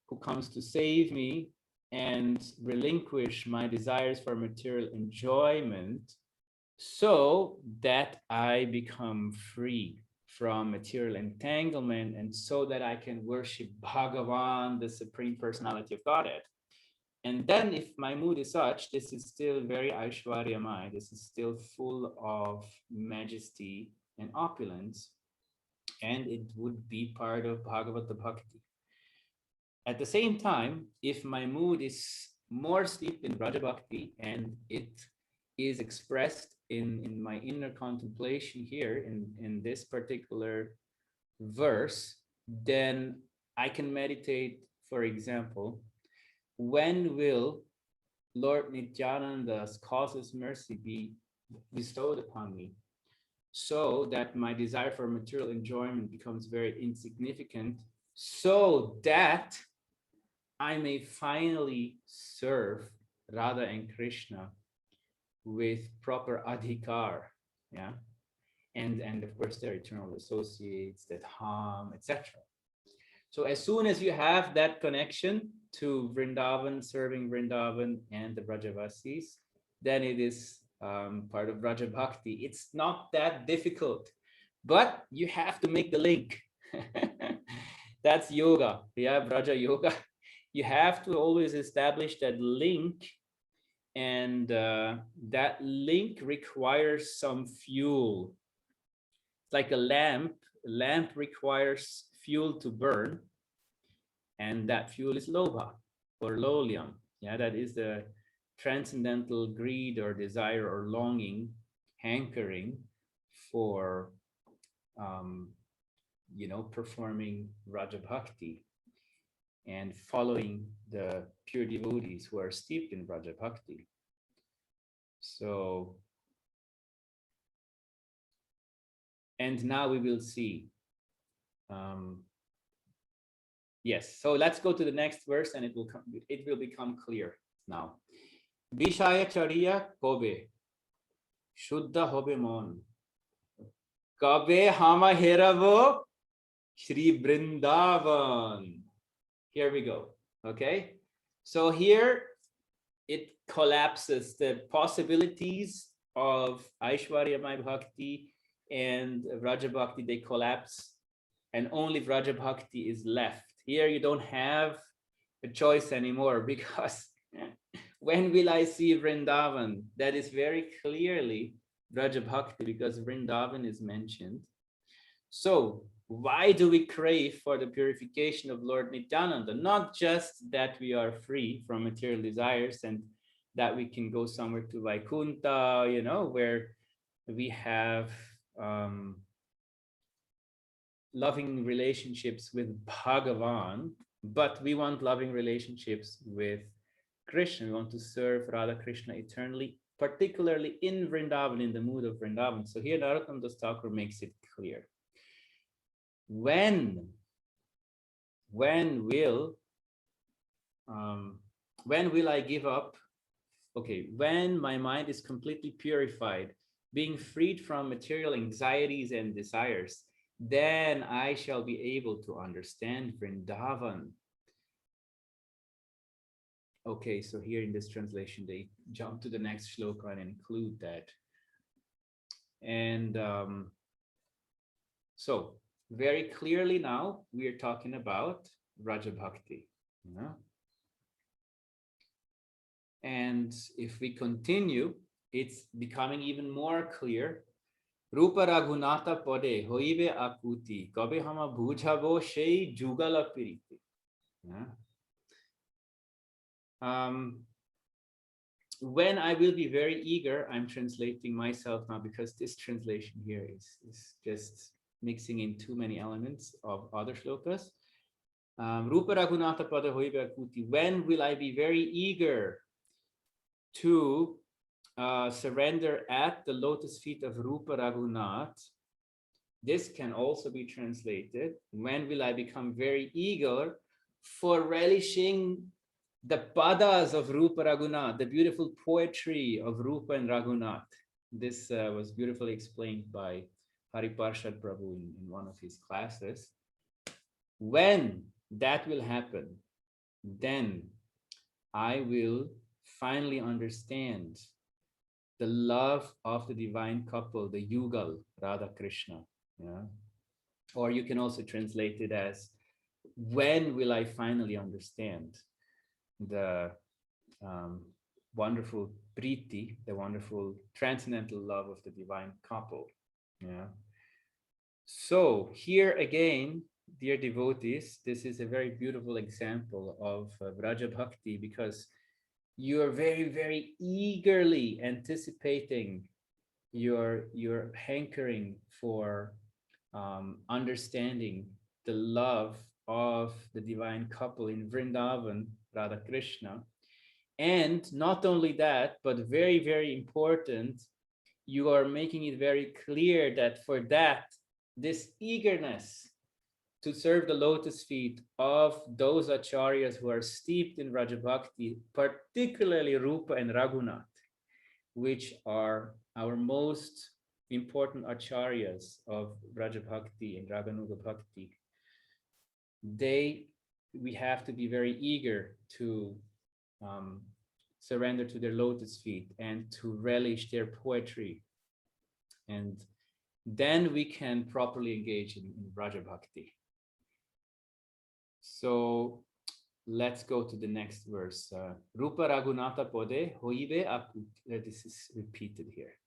who comes to save me and relinquish my desires for material enjoyment so that I become free from material entanglement and so that I can worship Bhagavan, the Supreme Personality of Godhead. And then if my mood is such, this is still very Aishwaryamaya, this is still full of majesty and opulence, and it would be part of Bhagavata-bhakti. At the same time, if my mood is more steeped in Vraja-bhakti and it is expressed in my inner contemplation here in this particular verse, then I can meditate, for example, when will Lord Nityananda's causeless mercy be bestowed upon me, so that my desire for material enjoyment becomes very insignificant, so that I may finally serve Radha and Krishna with proper adhikar, yeah, and of course their eternal associates, that Dham, etc. So as soon as you have that connection to Vrindavan, serving Vrindavan and the Vrajavasis, then it is part of Vraja-bhakti. It's not that difficult, but you have to make the link. That's yoga. Yeah, Vraja yoga. You have to always establish that link, and that link requires some fuel. It's like a lamp. A lamp requires fuel to burn, and that fuel is lobha or lolyam. Yeah, that is the transcendental greed or desire or longing, hankering for, performing Vraja-bhakti and following the pure devotees who are steeped in Vraja-bhakti. So, and now we will see. Yes, so let's go to the next verse, and it will become clear now. Vishaya chariya kobe, shuddha hobe mon, kabe hama heravo Shri Vrindavan. Here we go. Okay, so here it collapses the possibilities of Aishwaryamay Bhakti and Vraja-bhakti. They collapse, and only Vraja-bhakti is left. Here you don't have a choice anymore, because when will I see Vrindavan? That is very clearly Vraja-bhakti, because Vrindavan is mentioned. So why do we crave for the purification of Lord Nityananda? Not just that we are free from material desires and that we can go somewhere to Vaikuntha, where we have loving relationships with Bhagavan, but we want loving relationships with Krishna. We want to serve Radha Krishna eternally, particularly in Vrindavan, in the mood of Vrindavan. So here Narottam Das Thakur makes it clear. When will I give up? Okay, when my mind is completely purified, being freed from material anxieties and desires, then I shall be able to understand Vrindavan. Okay, so here in this translation, they jump to the next shloka and include that. And so very clearly now we are talking about Vraja-bhakti. And if we continue, it's becoming even more clear. Rupa Raghunatha pade hoibe akuti kabe hama bhujhabo shei jugala piriti. When I will be very eager, I'm translating myself now, because this translation here is just mixing in too many elements of other shlokas. Rupa Raghunatha pada hoibe akuti. When will I be very eager to surrender at the lotus feet of Rupa Raghunath? This can also be translated, when will I become very eager for relishing the padas of Rupa Raghunath, the beautiful poetry of Rupa and Raghunath. This was beautifully explained by Hariparshad Prabhu in one of his classes. When that will happen, then I will finally understand the love of the divine couple, the Yugal, Radha Krishna. Yeah? Or you can also translate it as, when will I finally understand the wonderful priti, the wonderful transcendental love of the divine couple. Yeah. So here again, dear devotees, this is a very beautiful example of Vraja-bhakti, because you are very, very eagerly anticipating, your hankering for understanding the love of the divine couple in Vrindavan, Radha Krishna. And not only that, but very, very important, you are making it very clear that for that, this eagerness to serve the lotus feet of those acharyas who are steeped in Vraja-bhakti, particularly Rupa and Raghunath, which are our most important acharyas of Vraja-bhakti and Raganuga Bhakti, we have to be very eager to surrender to their lotus feet and to relish their poetry. And then we can properly engage in Vraja-bhakti. So let's go to the next verse. Rupa Raghunatha Pode Hoibe Aput. This is repeated here.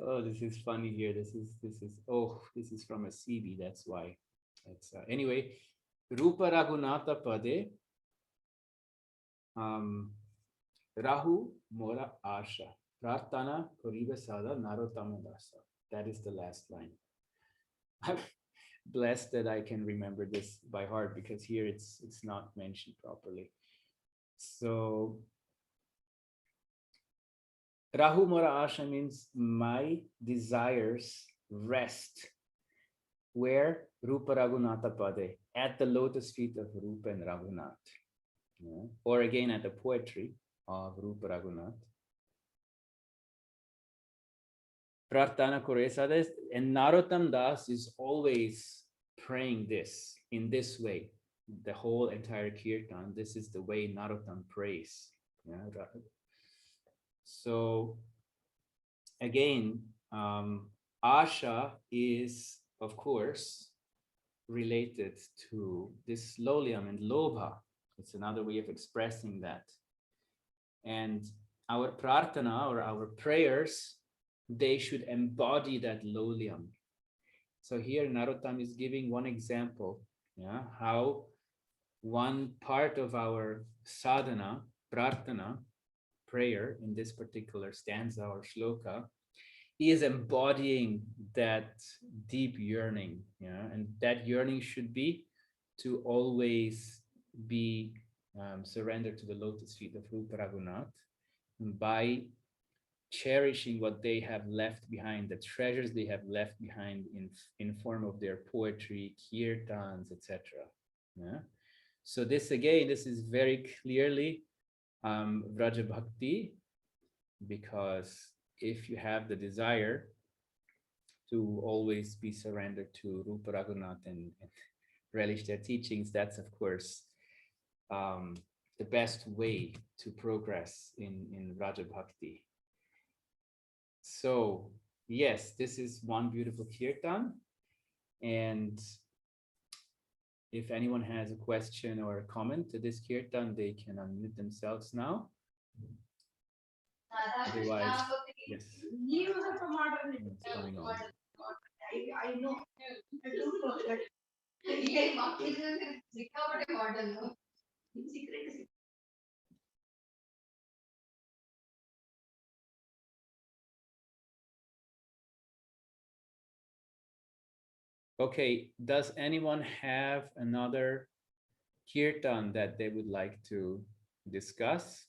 Oh, this is funny here. This is from a CB. That's why. That's anyway. Rupa Raghunatha Pade. Rahu Mora Asha. Prarthana Koriba Sada Narottama Dasa. That is the last line. I'm blessed that I can remember this by heart, because here it's not mentioned properly. So Rahu Mora Asha means my desires rest. Where? Rupa Raghunatha Pade, at the lotus feet of Rupa and Raghunath. Yeah. Or again at the poetry of Rupa Raghunath. Prarthana Koresades, and Narottam Das is always praying this in this way. The whole entire kirtan, this is the way Narottam prays. Yeah. So again, Asha is, of course, related to this loliam and lobha. It's another way of expressing that. And our prarthana, or our prayers, they should embody that loliam. So here Narottam is giving one example, yeah, how one part of our sadhana, prarthana, prayer in this particular stanza or shloka, is embodying that deep yearning, yeah, and that yearning should be to always be surrendered to the lotus feet of Rupa Raghunath by cherishing what they have left behind, the treasures they have left behind in form of their poetry, kirtans, etc. Yeah. So this again, this is very clearly Vraja-bhakti, because if you have the desire to always be surrendered to Rupa Raghunath and relish their teachings, that's of course the best way to progress in Vraja-bhakti. So yes, this is one beautiful kirtan, and if anyone has a question or a comment to this kirtan, they can unmute themselves now. Otherwise, yes. What's going on? I know. Okay, does anyone have another kirtan that they would like to discuss?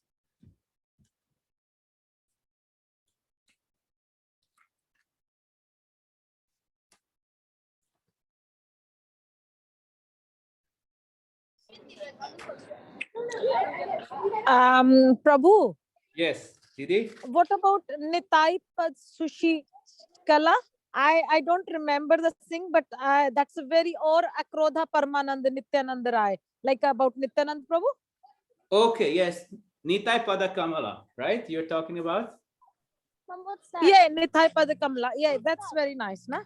Prabhu. Yes, Didi? What about Nitai Pad Sushi Kala? I don't remember the thing, but that's a very or Akrodha Parmanand Nityanand Rai, like about Nityanand Prabhu. Okay, yes, Nitai Pada Kamala, right? You're talking about? What's that? Yeah, Nitai Pada Kamala. Yeah, that's very nice, na?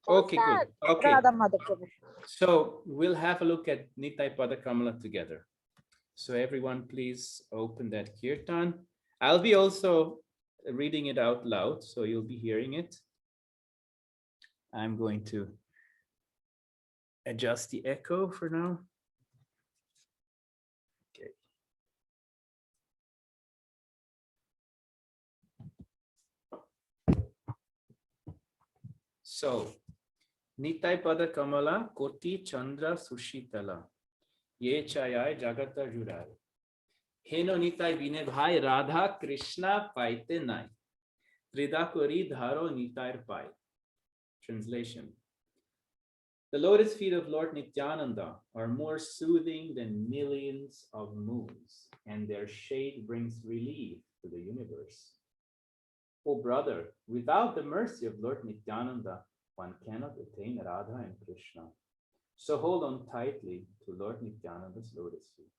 Okay, good. Okay. Radha Madhav Prabhu. So we'll have a look at Nitai Pada Kamala together. So everyone, please open that kirtan. I'll be also reading it out loud, so you'll be hearing it. I'm going to adjust the echo for now. Okay. So, Nitai Pada Kamala Koti Chandra Sushitala Ye Chayai Jagata Jurai Heno Nitai Bine Bhai Radha Krishna Paite Nai Tridakuri Dharo Nitair Pai. Translation. The lotus feet of Lord Nityananda are more soothing than millions of moons, and their shade brings relief to the universe. Oh brother, without the mercy of Lord Nityananda, one cannot attain Radha and Krishna. So hold on tightly to Lord Nityananda's lotus feet.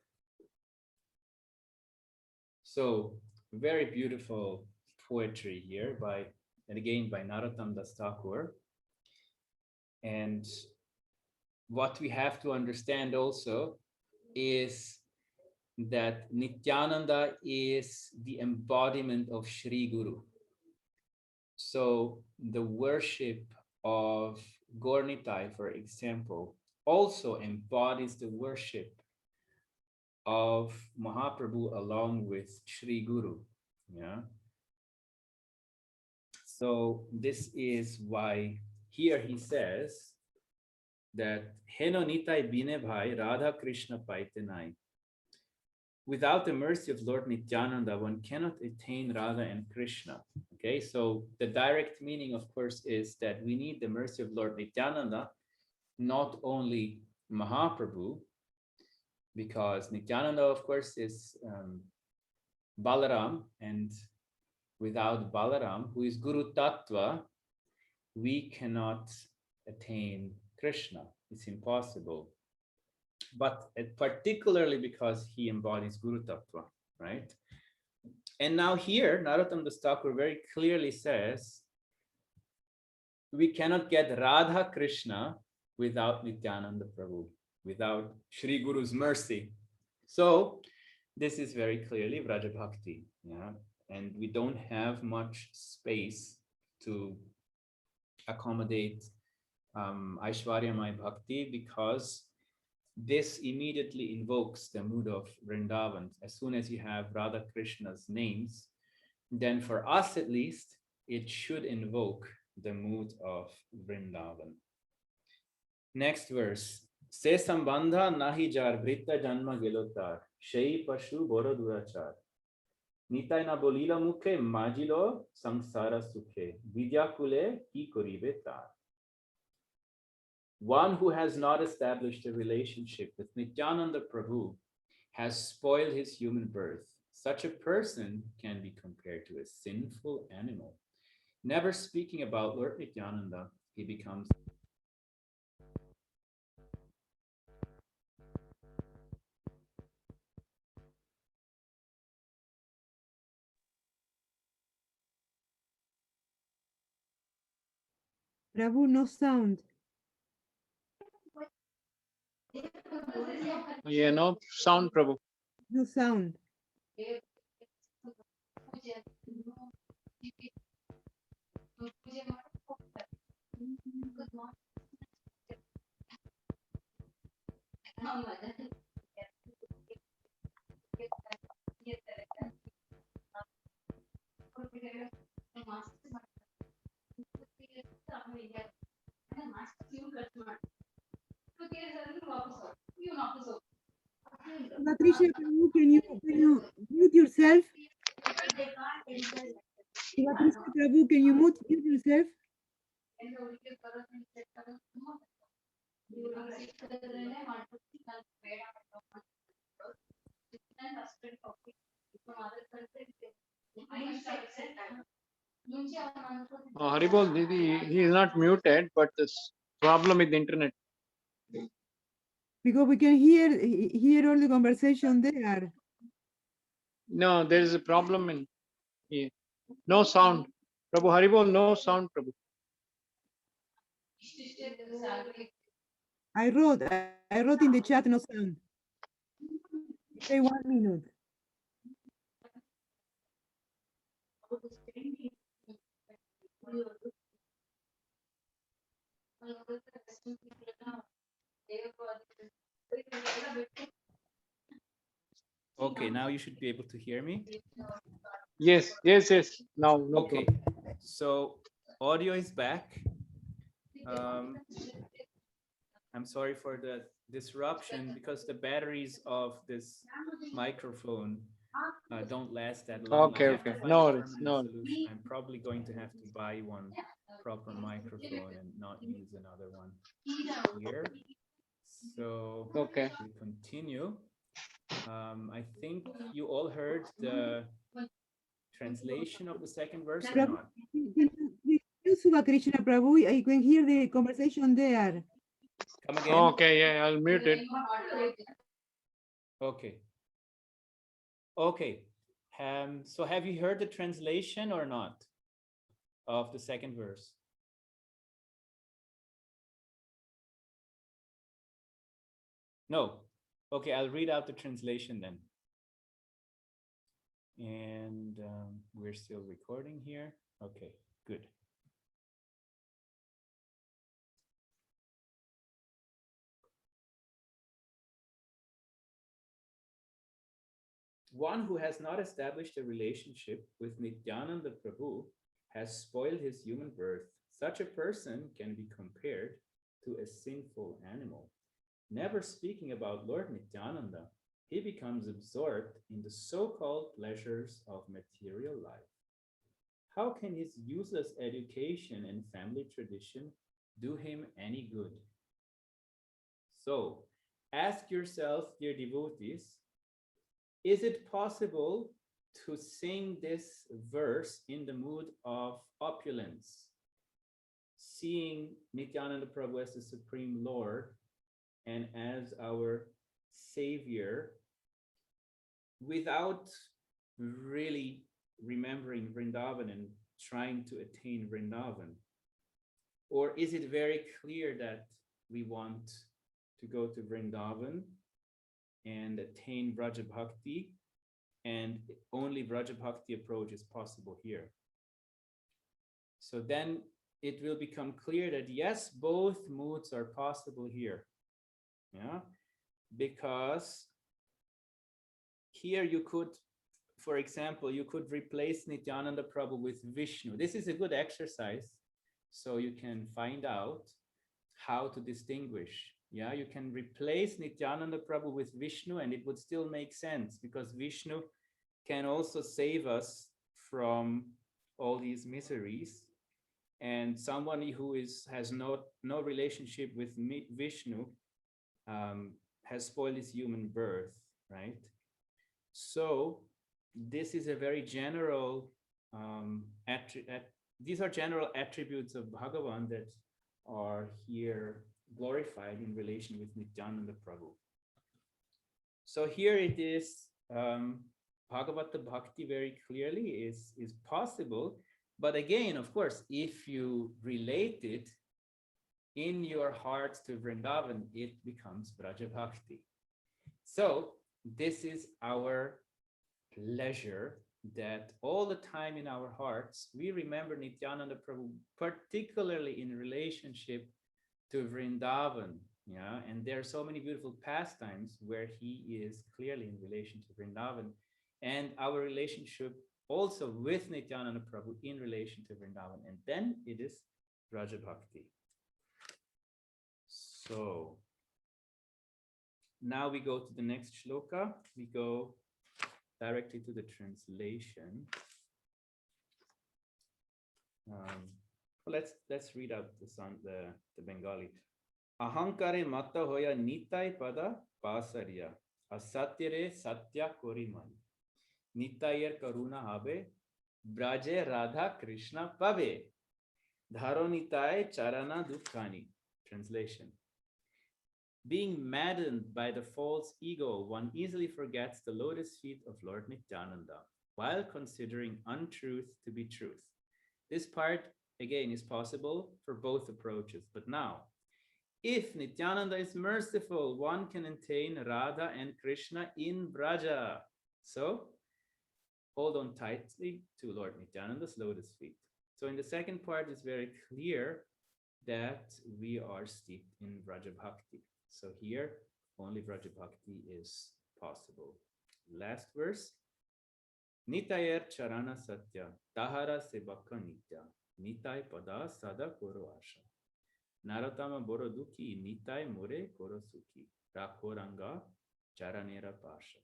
So very beautiful poetry here and again by Narottam Das Thakur. And what we have to understand also is that Nityananda is the embodiment of Sri Guru. So the worship of Gaur-Nitai, for example, also embodies the worship of Mahaprabhu along with Sri Guru. Yeah. So this is why here he says that Heno Nitai Bine Bhai Radha Krishna Paitenai. Without the mercy of Lord Nityananda, one cannot attain Radha and Krishna. Okay, so the direct meaning, of course, is that we need the mercy of Lord Nityananda, not only Mahaprabhu, because Nityananda, of course, is Balaram, and without Balaram, who is Guru Tattva, we cannot attain Krishna. It's impossible. But particularly because he embodies Guru Tattva, right? And now here, Narottam Das Thakur very clearly says, we cannot get Radha Krishna without Nityananda Prabhu, without Sri Guru's mercy. So this is very clearly Vraja-bhakti, yeah? And we don't have much space to accommodate Aishwaryamai Bhakti, because this immediately invokes the mood of Vrindavan. As soon as you have Radha Krishna's names, then for us at least, it should invoke the mood of Vrindavan. Next verse. Se sambandha nahi jar vritta janma gelotar shei pashu boro durachar nitai na bolila mukhe majilo samsara sukhe vidyakule ki koribe tar. One who has not established a relationship with Nityananda Prabhu has spoiled his human birth. Such a person can be compared to a sinful animal. Never speaking about Lord Nityananda, he becomes Prabhu, no sound. Yeah, no sound, Prabhu. No sound. Patricia, Prabhu, can you mute yourself? Patricia, Prabhu, can you mute yourself? Haribol, he is not muted, but this problem with the internet. Because we can hear all the conversation there. No, there is a problem in here. No sound. Prabhu Haribol, no sound, Prabhu. I wrote in the chat, no sound. Say 1 minute. okay. Now you should be able to hear me. Yes. Now, no Okay, problem. so audio is back. Um, I'm sorry for the disruption because the batteries of this microphone don't last that long. Okay, I have okay. to find No a worries, permanent no worries. solution. I'm probably going to have to buy one proper microphone and not use another one here. So Okay. we continue. I think you all heard the translation of the second verse or not? Suba Krishna Prabhu, I can hear the conversation there. Come again? Okay, yeah, I'll mute it. Okay. Okay. So have you heard the translation or not of the second verse? No. Okay, I'll read out the translation then. And we're still recording here. Okay, good. One who has not established a relationship with Nityananda Prabhu has spoiled his human birth. Such a person can be compared to a sinful animal. Never speaking about Lord Nityananda, he becomes absorbed in the so-called pleasures of material life. How can his useless education and family tradition do him any good? So, ask yourself, dear devotees, is it possible to sing this verse in the mood of opulence, seeing Nityananda Prabhu as the Supreme Lord and as our Savior, without really remembering Vrindavan and trying to attain Vrindavan? Or is it very clear that we want to go to Vrindavan and attain Vraja-bhakti, and only Vraja-bhakti approach is possible here? So then it will become clear that yes, both moods are possible here. Yeah, because here you could, for example, you could replace Nityananda Prabhu with Vishnu. This is a good exercise, so you can find out how to distinguish. Yeah, you can replace Nityananda Prabhu with Vishnu and it would still make sense, because Vishnu can also save us from all these miseries. And somebody who has no relationship with Vishnu has spoiled his human birth, right? So this is a very general, these are general attributes of Bhagavan that are here glorified in relation with Nityananda Prabhu. So here it is, Bhagavata-bhakti very clearly is possible. But again, of course, if you relate it in your hearts to Vrindavan, it becomes Vraja-bhakti. So this is our pleasure, that all the time in our hearts, we remember Nityananda Prabhu, particularly in relationship to Vrindavan. Yeah, and there are so many beautiful pastimes where he is clearly in relation to Vrindavan, and our relationship also with Nityananda Prabhu in relation to Vrindavan, and then it is Vraja-bhakti. So now we go to the next shloka. We go directly to the translation. Let's read out the Bengali. Ahankare mata hoya nitai pada pasarya, asatyare satya koriman, nitayar karuna habe, braje radha krishna pabe, dharonitai charana dukkani. Translation. Being maddened by the false ego, one easily forgets the lotus feet of Lord Nityananda, while considering untruth to be truth. This part, again, is possible for both approaches. But now, if Nityananda is merciful, one can attain Radha and Krishna in Vraja. So, hold on tightly to Lord Nityananda's lotus feet. So in the second part, it's very clear that we are steeped in Vraja-bhakti. So here, only Vraja-bhakti is possible. Last verse. Nitayer charana satya, tahara sebaka nitya, nitai pada sada koro asha. Narottama Boroduki Nitai More Korosuki Rakoranga Charanera Pasha.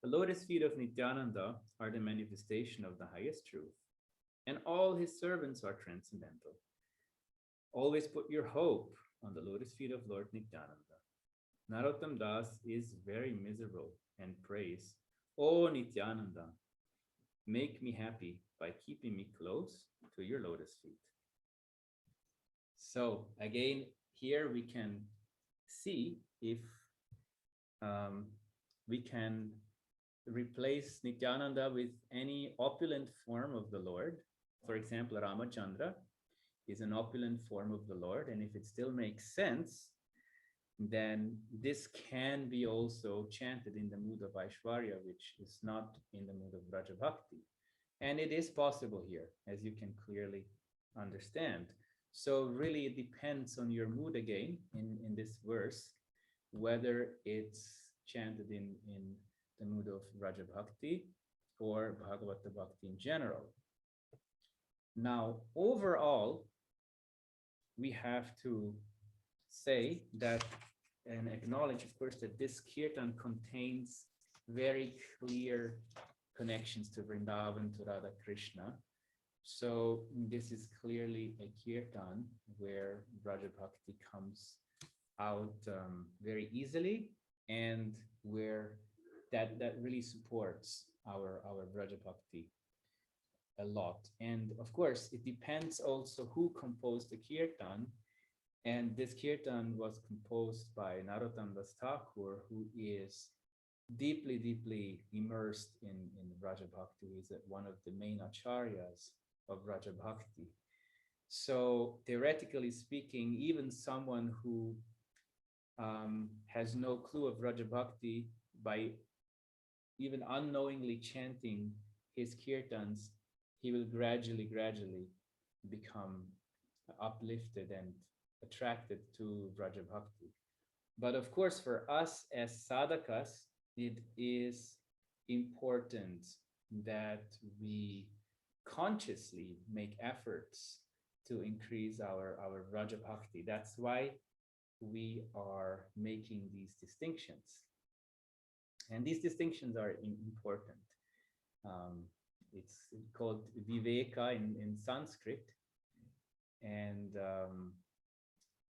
The lotus feet of Nityananda are the manifestation of the highest truth, and all his servants are transcendental. Always put your hope on the lotus feet of Lord Nityananda. Narottam Das is very miserable and prays, "O Nityananda, make me happy by keeping me close to your lotus feet." So again, here we can see if we can replace Nityananda with any opulent form of the Lord. For example, Ramachandra is an opulent form of the Lord, and if it still makes sense, then this can be also chanted in the mood of Aishwarya, which is not in the mood of Vraja-bhakti. And it is possible here, as you can clearly understand. So really it depends on your mood again in this verse, whether it's chanted in the mood of Vraja-bhakti or Bhagavata-bhakti in general. Now, overall, we have to say that and acknowledge, of course, that this kirtan contains very clear connections to Vrindavan, to Radha Krishna. So this is clearly a kirtan where Vraja-bhakti comes out very easily, and where that really supports our Vraja-bhakti a lot. And of course, it depends also who composed the kirtan. And this kirtan was composed by Narottam Das Thakur, who is deeply, deeply immersed in Vraja-bhakti. He's one of the main acharyas of Vraja-bhakti. So theoretically speaking, even someone who has no clue of Vraja-bhakti, by even unknowingly chanting his kirtans, he will gradually become uplifted and attracted to Vraja-bhakti. But of course, for us as sadhakas, it is important that we consciously make efforts to increase our Vraja-bhakti. That's why we are making these distinctions. And these distinctions are important. It's called viveka in Sanskrit. And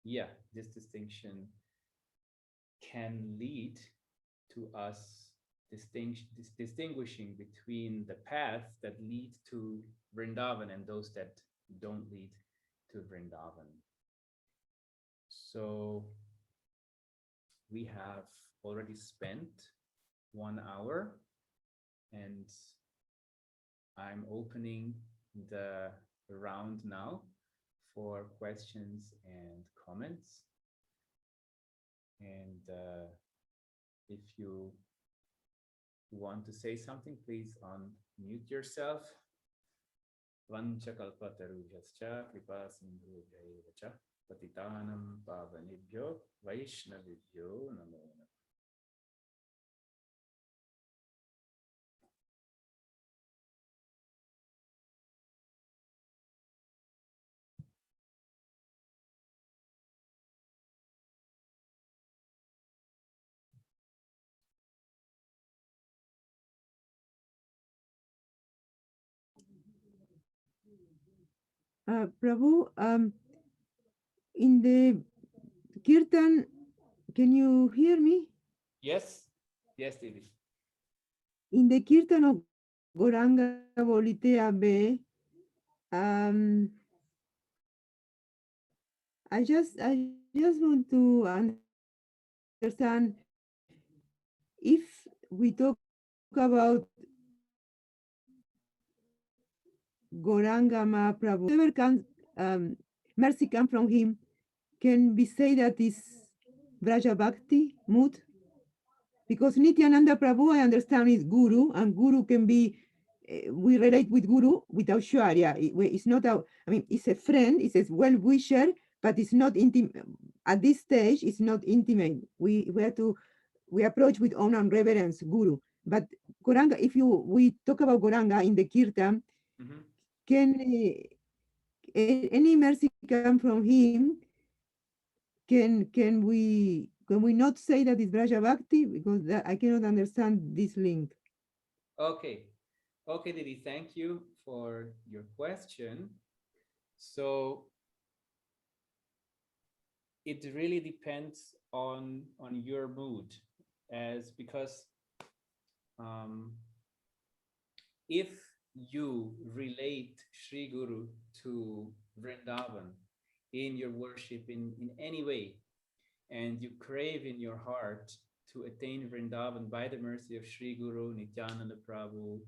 yeah, this distinction can lead to us distinguishing between the paths that lead to Vrindavan and those that don't lead to Vrindavan. So we have already spent 1 hour, and I'm opening the round now for questions and comments. And if you want to say something, please unmute yourself. Vanchakalpatarujascha kripa sindhubhaivacha patitanam pavanibhyo vaishnavibhyo namo namaha. Prabhu, in the kirtan, can you hear me? Yes, yes, Devi. In the kirtan of Gauranga Bolitea Be, I just want to understand, if we talk about Gauranga Mahaprabhu, whatever comes, mercy comes from him, can we say that is Vraja-bhakti mood? Because Nityananda Prabhu, I understand, is Guru, and Guru can be, we relate with Guru without Shwarya. It's not I mean, it's a friend, it's a well-wisher, but it's not intimate. At this stage, it's not intimate. We approach with honor and reverence Guru. But Gauranga, if we talk about Gauranga in the kirtan, can any mercy come from him, can we not say that it's Vraja-bhakti? Because I cannot understand this link. Okay. Okay, Didi, thank you for your question. So it really depends on your mood, as because if you relate Sri Guru to Vrindavan in your worship in any way, and you crave in your heart to attain Vrindavan by the mercy of Sri Guru, Nityananda Prabhu,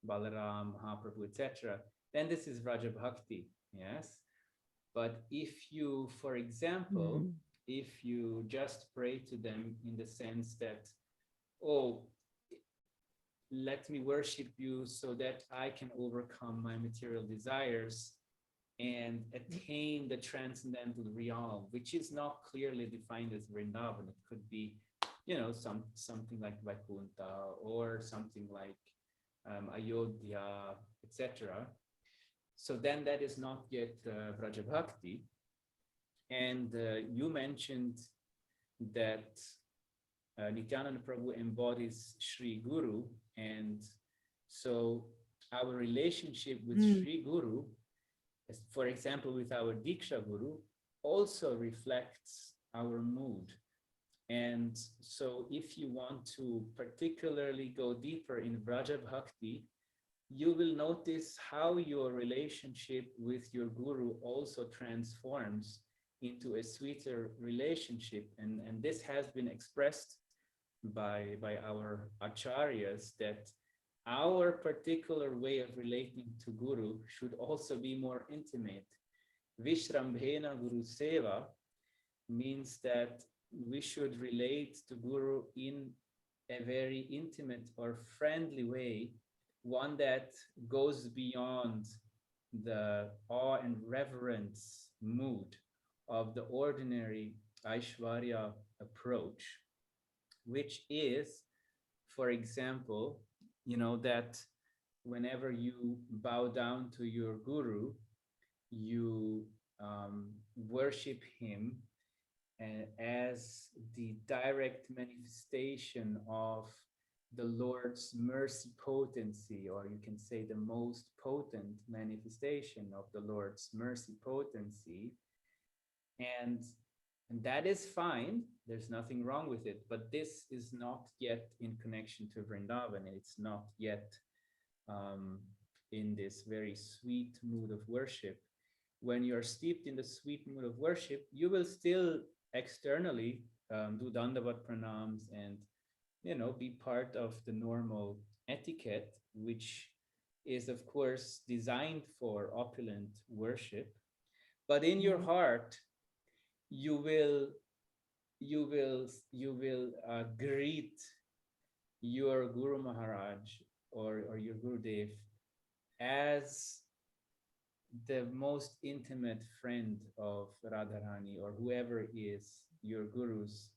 Balaram, Mahaprabhu, etc., then this is Vraja-bhakti, yes? But if you, for example, if you just pray to them in the sense that, oh, let me worship you so that I can overcome my material desires and attain the transcendental realm, which is not clearly defined as Vrindavan. It could be, something like Vaikuntha or something like Ayodhya, etc. So then that is not yet Vraja-bhakti. And you mentioned that Nityananda Prabhu embodies Sri Guru, and so our relationship with Sri Guru, for example, with our Diksha Guru, also reflects our mood. And so if you want to particularly go deeper in Vraja-bhakti, you will notice how your relationship with your Guru also transforms into a sweeter relationship. And this has been expressed by our acharyas, that our particular way of relating to Guru should also be more intimate. Vishrambhena Guru Seva means that we should relate to Guru in a very intimate or friendly way, one that goes beyond the awe and reverence mood of the ordinary Aishwarya approach, which is, for example, that whenever you bow down to your Guru, you worship him as the direct manifestation of the Lord's mercy potency, or you can say the most potent manifestation of the Lord's mercy potency. And that is fine. There's nothing wrong with it. But this is not yet in connection to Vrindavan. It's not yet in this very sweet mood of worship. When you're steeped in the sweet mood of worship, you will still externally do dandavat pranams and be part of the normal etiquette, which is of course designed for opulent worship. But in your heart, you will greet your Guru Maharaj or your Gurudev as the most intimate friend of Radharani, or whoever is your Guru's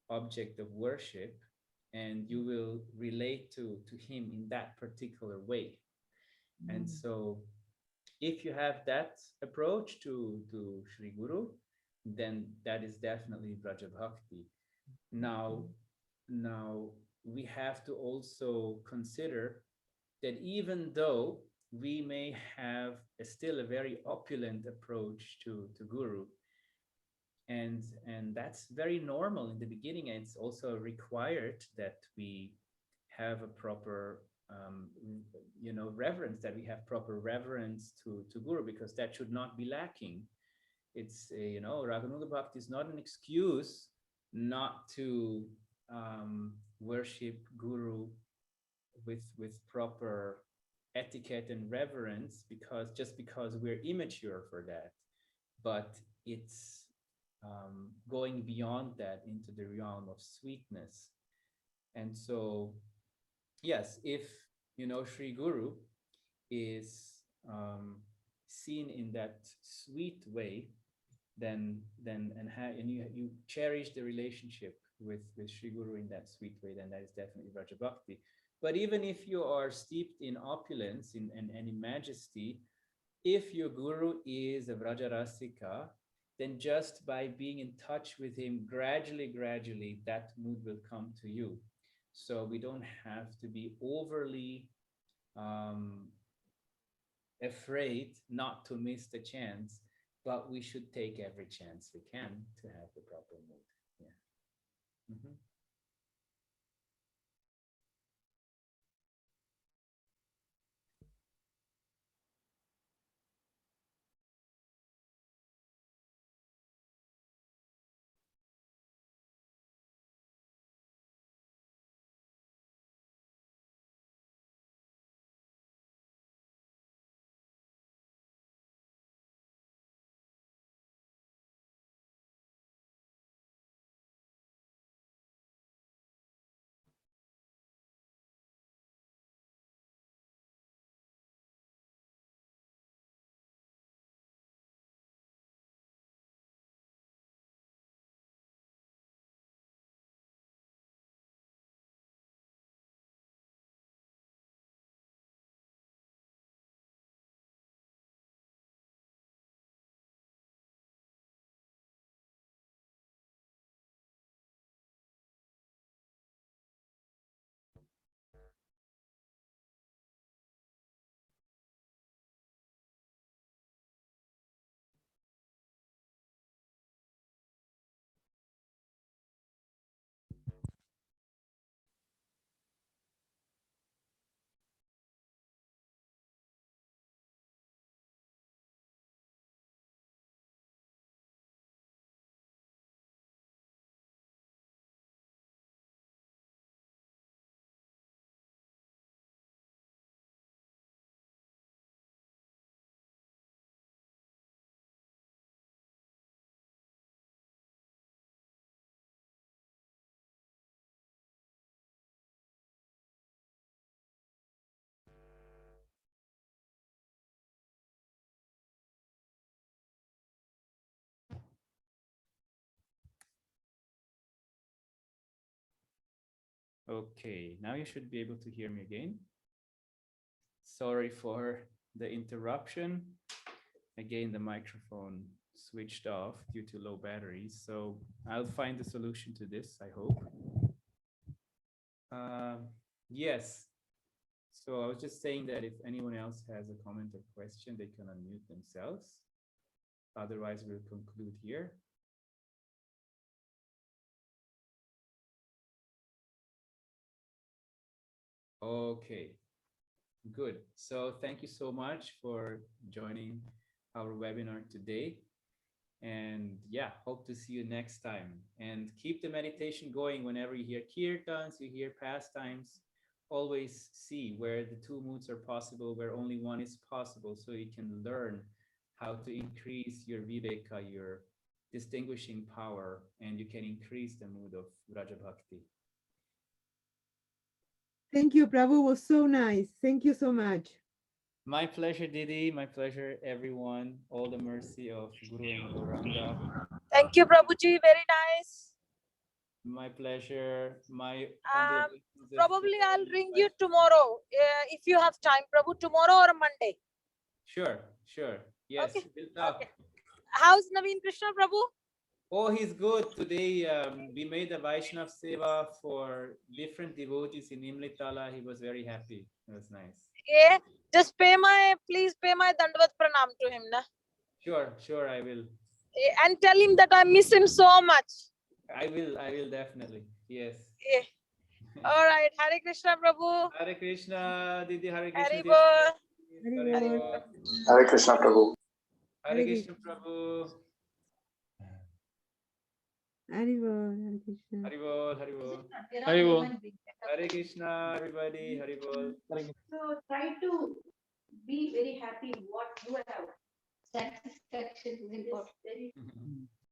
object of worship, and you will relate to him in that particular way. And so if you have that approach to Sri Guru, then that is definitely Vraja-bhakti. Now we have to also consider that even though we may have still a very opulent approach to Guru, and that's very normal in the beginning, and it's also required that we have a proper reverence, that we have proper reverence to Guru, because that should not be lacking. It's Raganuga Bhakti is not an excuse not to worship Guru with proper etiquette and reverence, because we're immature for that. But it's going beyond that into the realm of sweetness. And so, yes, if Sri Guru is seen in that sweet way, then you cherish the relationship with Sri Guru in that sweet way, then that is definitely Vraja-bhakti. But even if you are steeped in opulence and in majesty, if your guru is a Vraja-rasika, then just by being in touch with him gradually, that mood will come to you. So we don't have to be overly afraid not to miss the chance, but we should take every chance we can to have the proper mood. Yeah. Mm-hmm. Okay, now you should be able to hear me again. Sorry for the interruption. Again, the microphone switched off due to low batteries. So I'll find the solution to this, I hope. Yes. So I was just saying that if anyone else has a comment or question, they can unmute themselves. Otherwise, we'll conclude here. Okay, good. So thank you so much for joining our webinar today. And yeah, hope to see you next time. And keep the meditation going whenever you hear kirtans, you hear pastimes. Always see where the two moods are possible, where only one is possible, so you can learn how to increase your viveka, your distinguishing power, and you can increase the mood of Vraja-bhakti. Thank you, Prabhu. It was so nice. Thank you so much. My pleasure, Didi. My pleasure, everyone. All the mercy of Guru and Gauranga. Thank you, Prabhuji. Very nice. My pleasure. My humble obeisances Probably to I'll ring you tomorrow if you have time, Prabhu. Tomorrow or Monday. Sure. Yes, Okay. we'll talk. Okay. How's Naveen Krishna, Prabhu? Oh, he's good. Today we made a Vaishnav Seva for different devotees in Imlitala. He was very happy. It was nice. Yeah. Just please pay my Dandvat Pranam to him. Na? Sure, I will. And tell him that I miss him so much. I will definitely. Yes. Yeah. All right. Hare Krishna, Prabhu. Hare Krishna, Didi. Hare Krishna. Hare Didi. Bol. Hare Hare Bol. Bol. Hare Krishna Prabhu. Hare Krishna, Prabhu. Hare Bol. Hare Krishna. Hare Bol. Hare Bol. Hari Bol. Hare Krishna, everybody. Hare Bol. So try to be very happy what you have. Satisfaction is important.